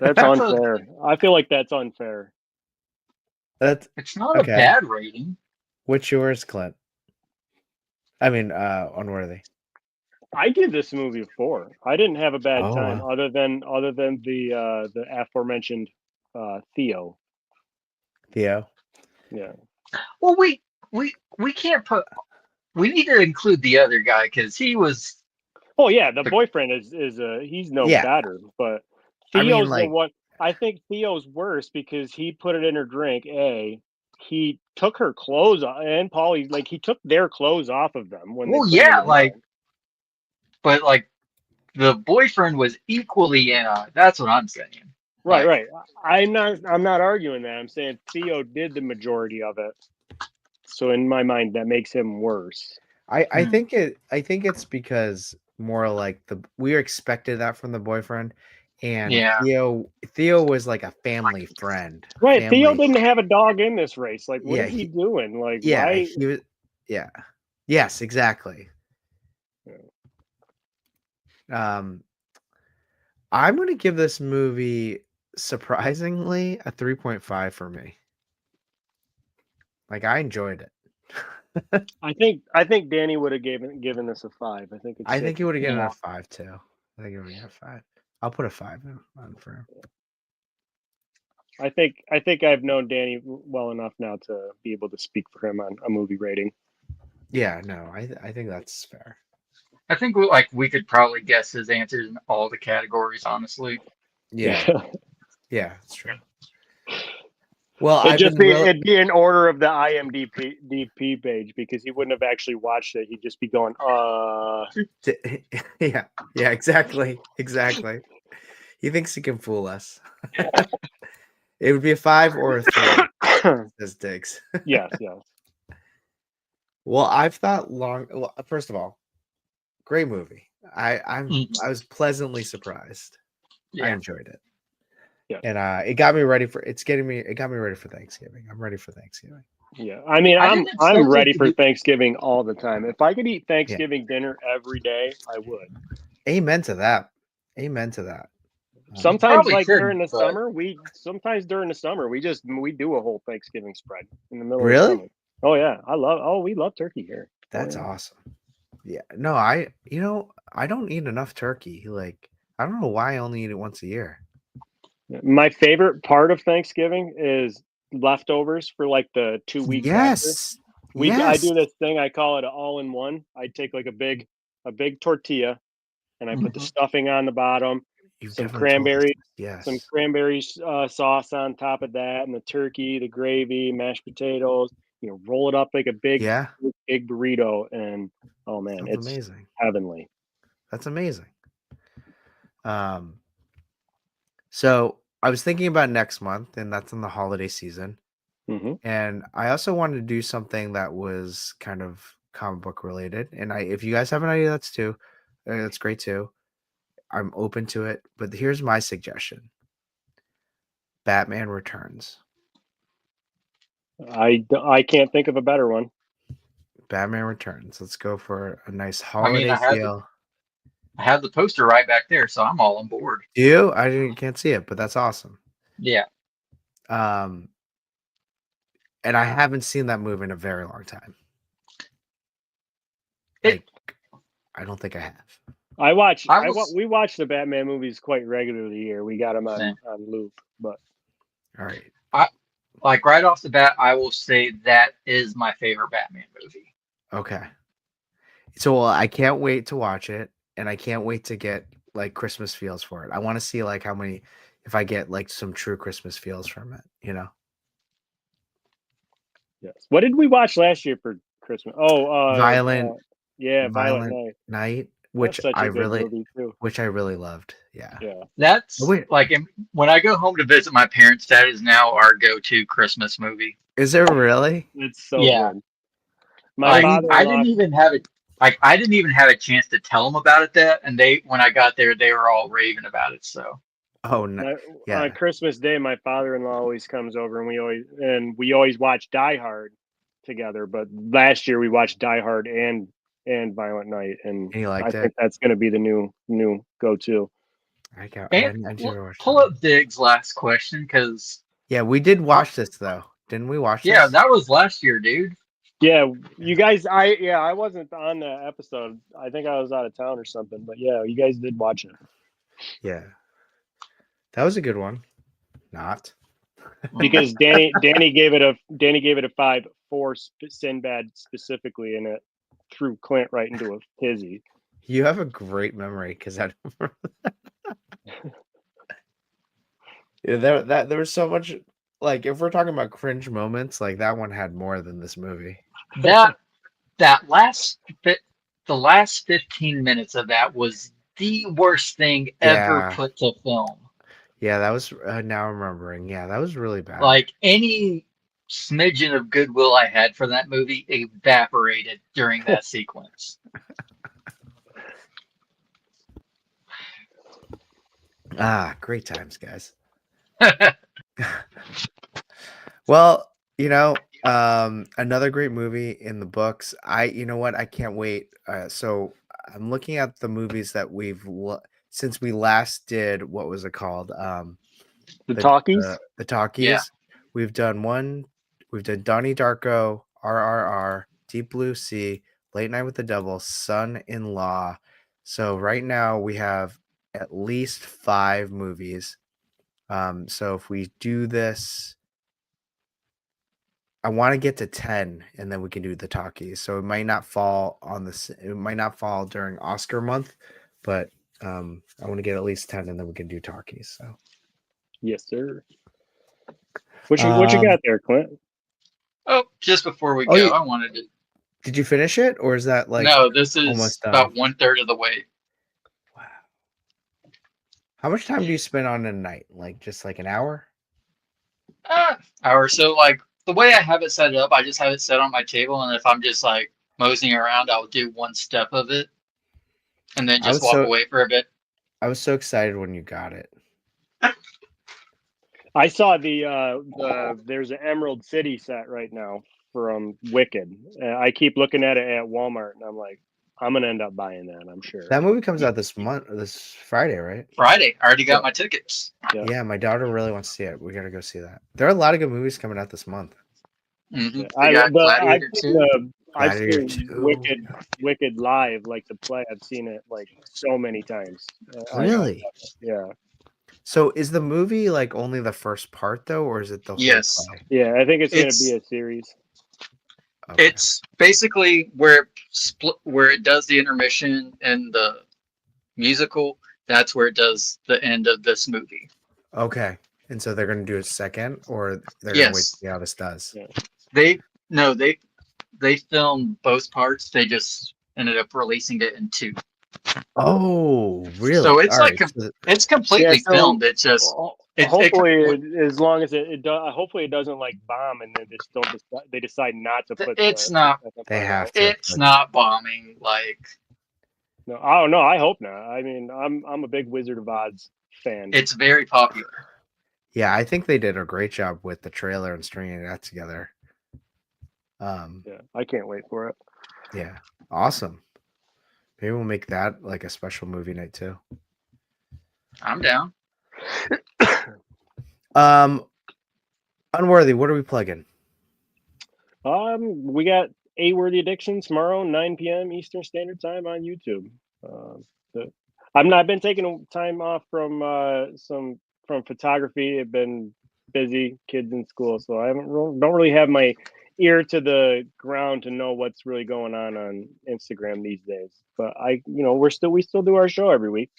S4: That's
S5: That's
S4: unfair. I feel like that's unfair.
S5: it's not
S3: okay.
S5: a bad rating.
S3: What's yours, Clint? I mean, Unworthy.
S4: I give this movie a 4. I didn't have a bad
S3: Oh,
S4: time
S3: wow.
S4: other than the aforementioned Theo.
S3: Theo.
S4: Yeah.
S5: Well, we can't put. We need to include the other guy because he was.
S4: Oh yeah, the boyfriend is he's no
S3: Yeah.
S4: better, but
S3: I mean,
S4: Theo's the
S3: like,
S4: one. I think Theo's worse because he put it in her drink. He took her clothes off, and Polly, like, he took their clothes off of them when they
S5: Well,
S4: put it in
S5: yeah,
S4: the wine.
S5: but like the boyfriend was equally in on it. That's what I'm saying.
S4: Right,
S5: Like,
S4: right. I'm not arguing that. I'm saying Theo did the majority of it. So in my mind, that makes him worse.
S3: I think it's because more like we expected that from the boyfriend, and
S5: Yeah.
S3: Theo was like a family friend.
S4: Right. Theo
S3: Family.
S4: didn't have a dog in this race. Like, what
S3: Yeah,
S4: is he doing? Like,
S3: Yeah,
S4: why?
S3: he was. Yeah. Yes, exactly. I'm gonna give this movie surprisingly a 3.5 for me. Like, I enjoyed it.
S4: I think Danny would have given this a 5. I think it's
S3: I think he would have given it
S5: Yeah.
S3: a 5 too. I think he would have given it a 5. I'll put a 5 on for him.
S4: I think I've known Danny well enough now to be able to speak for him on a movie rating.
S3: Yeah, no, I think that's fair.
S5: I think we could probably guess his answers in all the categories. Honestly.
S3: Yeah, yeah, it's true. Well,
S4: It'd be in order of the IMDb page because he wouldn't have actually watched it. He'd just be going,
S3: yeah, exactly. He thinks he can fool us. It would be a 5 or a 3, says Diggs.
S4: yes.
S3: Well, I've thought long. Well, first of all, great movie. I was pleasantly surprised.
S5: Yeah.
S3: I enjoyed it.
S4: Yeah.
S3: And it got me ready for Thanksgiving. I'm ready for Thanksgiving.
S4: Yeah. I mean,
S5: I didn't
S4: I'm
S5: expect
S4: ready
S5: it to
S4: for
S5: be-
S4: Thanksgiving all the time. If I could eat Thanksgiving dinner every day, I would.
S3: Amen to that.
S4: Sometimes,
S5: Probably
S4: like
S5: could,
S4: during the
S5: but-
S4: summer, we do a whole Thanksgiving spread in the middle of
S3: Really?
S4: summer. Oh yeah, we love turkey here.
S3: That's
S4: yeah.
S3: awesome. Yeah. No, I don't eat enough turkey. Like, I don't know why I only eat it once a year.
S4: My favorite part of Thanksgiving is leftovers for like the 2 weeks after.
S3: Yes.
S4: I do this thing. I call it an all-in-one. I take like a big tortilla. and I put the
S5: Mhm.
S4: stuffing on the bottom,
S3: You've
S4: some
S3: definitely told us
S4: cranberry,
S3: this. Yes.
S4: some cranberry sauce on top of that, and the turkey, the gravy, mashed potatoes. Roll it up like a
S3: Yeah.
S4: big burrito, and oh man,
S3: Sounds
S4: it's
S3: amazing.
S4: heavenly.
S3: That's amazing. So I was thinking about next month, and that's in the holiday season.
S4: Hmm.
S3: And I also wanted to do something that was kind of comic book related. And if you guys have an idea, that's great too. I'm open to it. But here's my suggestion: Batman Returns.
S4: I can't think of a better one.
S3: Batman Returns. Let's go for a nice
S5: I mean,
S3: holiday feel.
S5: I have the poster right back there, so I'm all on board.
S3: Do you? Can't see it, but that's awesome.
S5: Yeah.
S3: Um, and I haven't seen that movie in a very long time. Like, I don't think I have.
S4: We watch the Batman movies quite regularly here. We got them
S5: Same.
S4: on loop, but
S3: All right.
S5: Like right off the bat, I will say that is my favorite Batman movie.
S3: Okay. So well, I can't wait to watch it, and I can't wait to get like Christmas feels for it. I want to see like how many, if I get like some true Christmas feels from it, you know.
S4: yes. What did we watch last year for Christmas? Oh,
S3: Violent
S4: Violent
S3: Night,
S4: Night. That's such a good movie too.
S3: which I really loved. Yeah.
S4: Yeah.
S5: That's
S3: Oh, wait.
S5: like when I go home to visit my parents, that is now our go-to Christmas movie.
S3: Is it really?
S4: It's so
S5: Yeah.
S4: good. My
S5: Like,
S4: father-in-law,
S5: I didn't even have a chance to tell them about it and when I got there, they were all raving about it. So
S3: Oh no. Yeah.
S4: on Christmas Day, my father-in-law always comes over, and we always watch Die Hard together. But last year we watched Die Hard and Violent Night, and
S3: And you liked
S4: I
S3: it?
S4: think that's going to be the new go-to.
S5: and
S3: I never watched
S5: pull
S3: that.
S5: up Dig's last question because
S3: Yeah, we did watch this though. Didn't we watch
S5: yeah,
S3: this?
S5: that was last year, dude.
S4: Yeah, you guys. I wasn't on the episode. I think I was out of town or something. But yeah, you guys did watch it.
S3: Yeah. That was a good one. Not.
S4: Because Danny gave it a 5 for Sinbad specifically, and it threw Clint right into a tizzy.
S3: You have a great memory because I don't remember that. Yeah, there was so much. Like, if we're talking about cringe moments, like that one had more than this movie.
S5: That the last 15 minutes of that was the worst thing ever
S3: Yeah.
S5: put to film.
S3: Yeah, that was now I'm remembering. Yeah, that was really bad.
S5: Like any smidgen of goodwill I had for that movie evaporated during that sequence.
S3: Great times, guys. Well, another great movie in the books. You know what? I can't wait. So I'm looking at the movies that since we last did. What was it called?
S4: The talkies.
S3: The talkies.
S5: Yeah.
S3: We've done Donnie Darko, RRR, Deep Blue Sea, Late Night with the Devil, Son-in-Law. So right now we have at least 5 movies. So if we do this, I want to get to 10, and then we can do the talkies. So it might not fall during Oscar month, but I want to get at least 10, and then we can do talkies. So
S4: Yes, sir. What you got there, Clint?
S5: Oh, just before we go, I wanted to.
S3: Did you finish it, or is that like
S5: No, this is
S3: almost done?
S5: about 1/3 of the way.
S3: Wow. How much time do you spend on a night? Like just like an hour?
S5: Hour. So like the way I have it set up, I just have it set on my table, and if I'm just like moseying around, I'll do one step of it, and then just walk away for a bit.
S3: I was so excited when you got it.
S4: I saw there's an Emerald City set right now from Wicked. I keep looking at it at Walmart, and I'm like, I'm gonna end up buying that. I'm sure.
S3: That movie comes out this Friday, right?
S5: Friday. I already got my tickets.
S3: Yeah, my daughter really wants to see it. We gotta go see that. There are a lot of good movies coming out this month.
S5: Mm-hmm.
S4: I've seen Wicked live, like the play. I've seen it like so many times.
S3: Really?
S4: Yeah.
S3: So is the movie like only the first part though, or is it the whole play?
S4: Yeah, I think it's going to be a series.
S3: Okay.
S5: It's basically where it does the intermission in the musical, that's where it does the end of this movie.
S3: Okay. And so they're going to do a second, or they're going to wait to
S5: Yes.
S3: see how this does?
S4: Yeah.
S5: They filmed both parts. They just ended up releasing it in 2.
S3: Oh, really?
S5: So it's
S3: All
S5: like
S3: right. So-
S5: it's completely
S4: Yeah, so-
S5: filmed. It's just
S4: As long as it does, hopefully it doesn't like bomb, and then they just don't they decide not to put.
S5: It's not.
S4: second
S3: They
S4: part
S3: have
S4: out.
S3: to.
S5: It's not bombing. Like
S4: No, I don't know. I hope not. I mean, I'm a big Wizard of Oz fan.
S5: it's very popular.
S3: Yeah, I think they did a great job with the trailer and stringing that together.
S4: Yeah, I can't wait for it.
S3: Yeah, awesome. Maybe we'll make that like a special movie night too.
S5: I'm down.
S3: Unworthy, what are we plugging?
S4: We got A Worthy Addiction tomorrow, 9 p.m. Eastern Standard Time on YouTube. I've not been taking time off from photography. I've been busy, kids in school, so I don't really have my ear to the ground to know what's really going on Instagram these days. But we still do our show every week.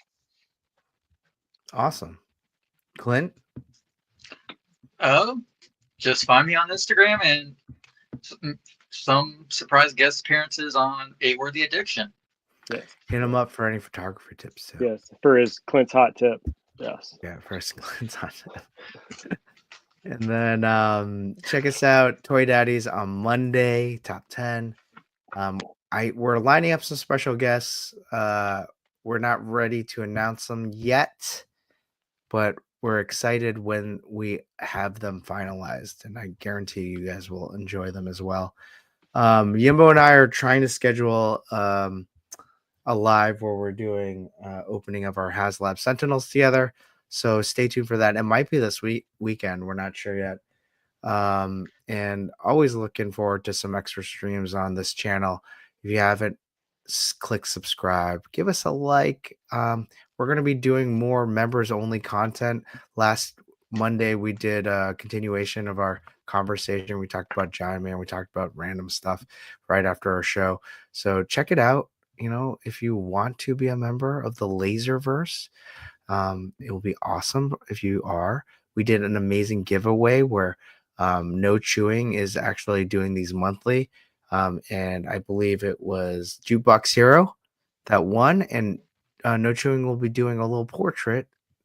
S3: Awesome. Clint?
S5: Just find me on Instagram and some surprise guest appearances on A Worthy Addiction.
S4: Yes.
S3: Hit him up for any photography tips too.
S4: Yes, for his Clint's hot tip. Yes.
S3: Yeah, first Clint's on it. And then check us out, Toy Daddies on Monday, top 10. We're lining up some special guests. We're not ready to announce them yet, but we're excited when we have them finalized, and I guarantee you guys will enjoy them as well. Yimbo and I are trying to schedule a live where we're doing opening of our HasLab Sentinels together. So stay tuned for that. It might be this weekend. We're not sure yet. And always looking forward to some extra streams on this channel. If you haven't, click subscribe. Give us a like. We're going to be doing more members-only content. Last Monday, we did a continuation of our conversation. We talked about Giant Man. We talked about random stuff right after our show. So check it out. If you want to be a member of the Laserverse, it will be awesome if you are. We did an amazing giveaway where No Chewing is actually doing these monthly. And I believe it was Jukebox Hero that won. And No Chewing will be doing a little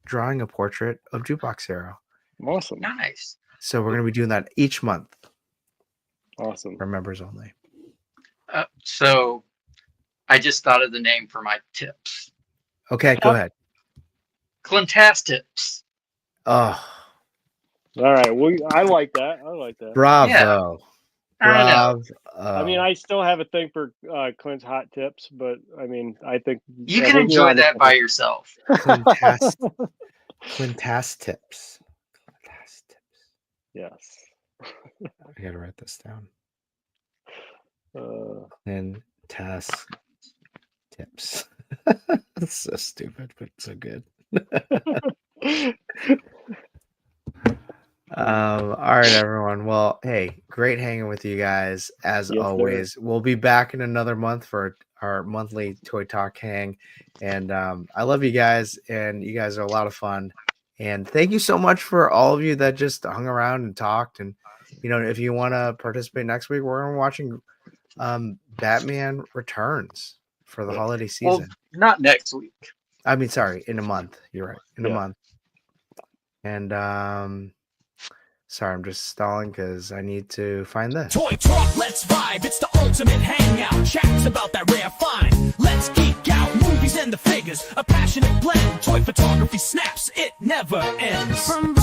S3: drawing a portrait of Jukebox Hero.
S4: Awesome.
S5: Nice.
S3: So we're going to be doing that each month
S4: Awesome.
S3: for members only.
S5: So I just thought of the name for my tips.
S3: Okay, go ahead.
S5: Clintastips.
S3: Oh,
S4: All right. I like that.
S3: bravo.
S5: Yeah.
S3: Bravo.
S4: I mean, I still have a thing for Clint's hot tips, but I mean, I think
S5: You
S4: I
S5: can
S4: think you're
S5: enjoy
S4: on the-
S5: that by yourself.
S3: Clintastips.
S4: Yes.
S3: I gotta write this down. Clintastips. That's so stupid, but so good. All right, everyone. Well, hey, great hanging with you guys as
S4: Yes, sir.
S3: always. We'll be back in another month for our monthly Toy Talk hang, and I love you guys, and you guys are a lot of fun. And thank you so much for all of you that just hung around and talked. And if you want to participate next week, we're watching Batman Returns for the holiday season.
S5: Well, not next week.
S3: I mean, sorry, in a month. You're right, in a
S4: Yeah.
S3: month. And sorry, I'm just stalling because I need to find this.
S1: Toy Talk, let's vibe. It's the ultimate hangout. Chats about that rare find. Let's geek out. Movies and the figures. A passionate blend. Toy photography snaps. It never ends.
S2: From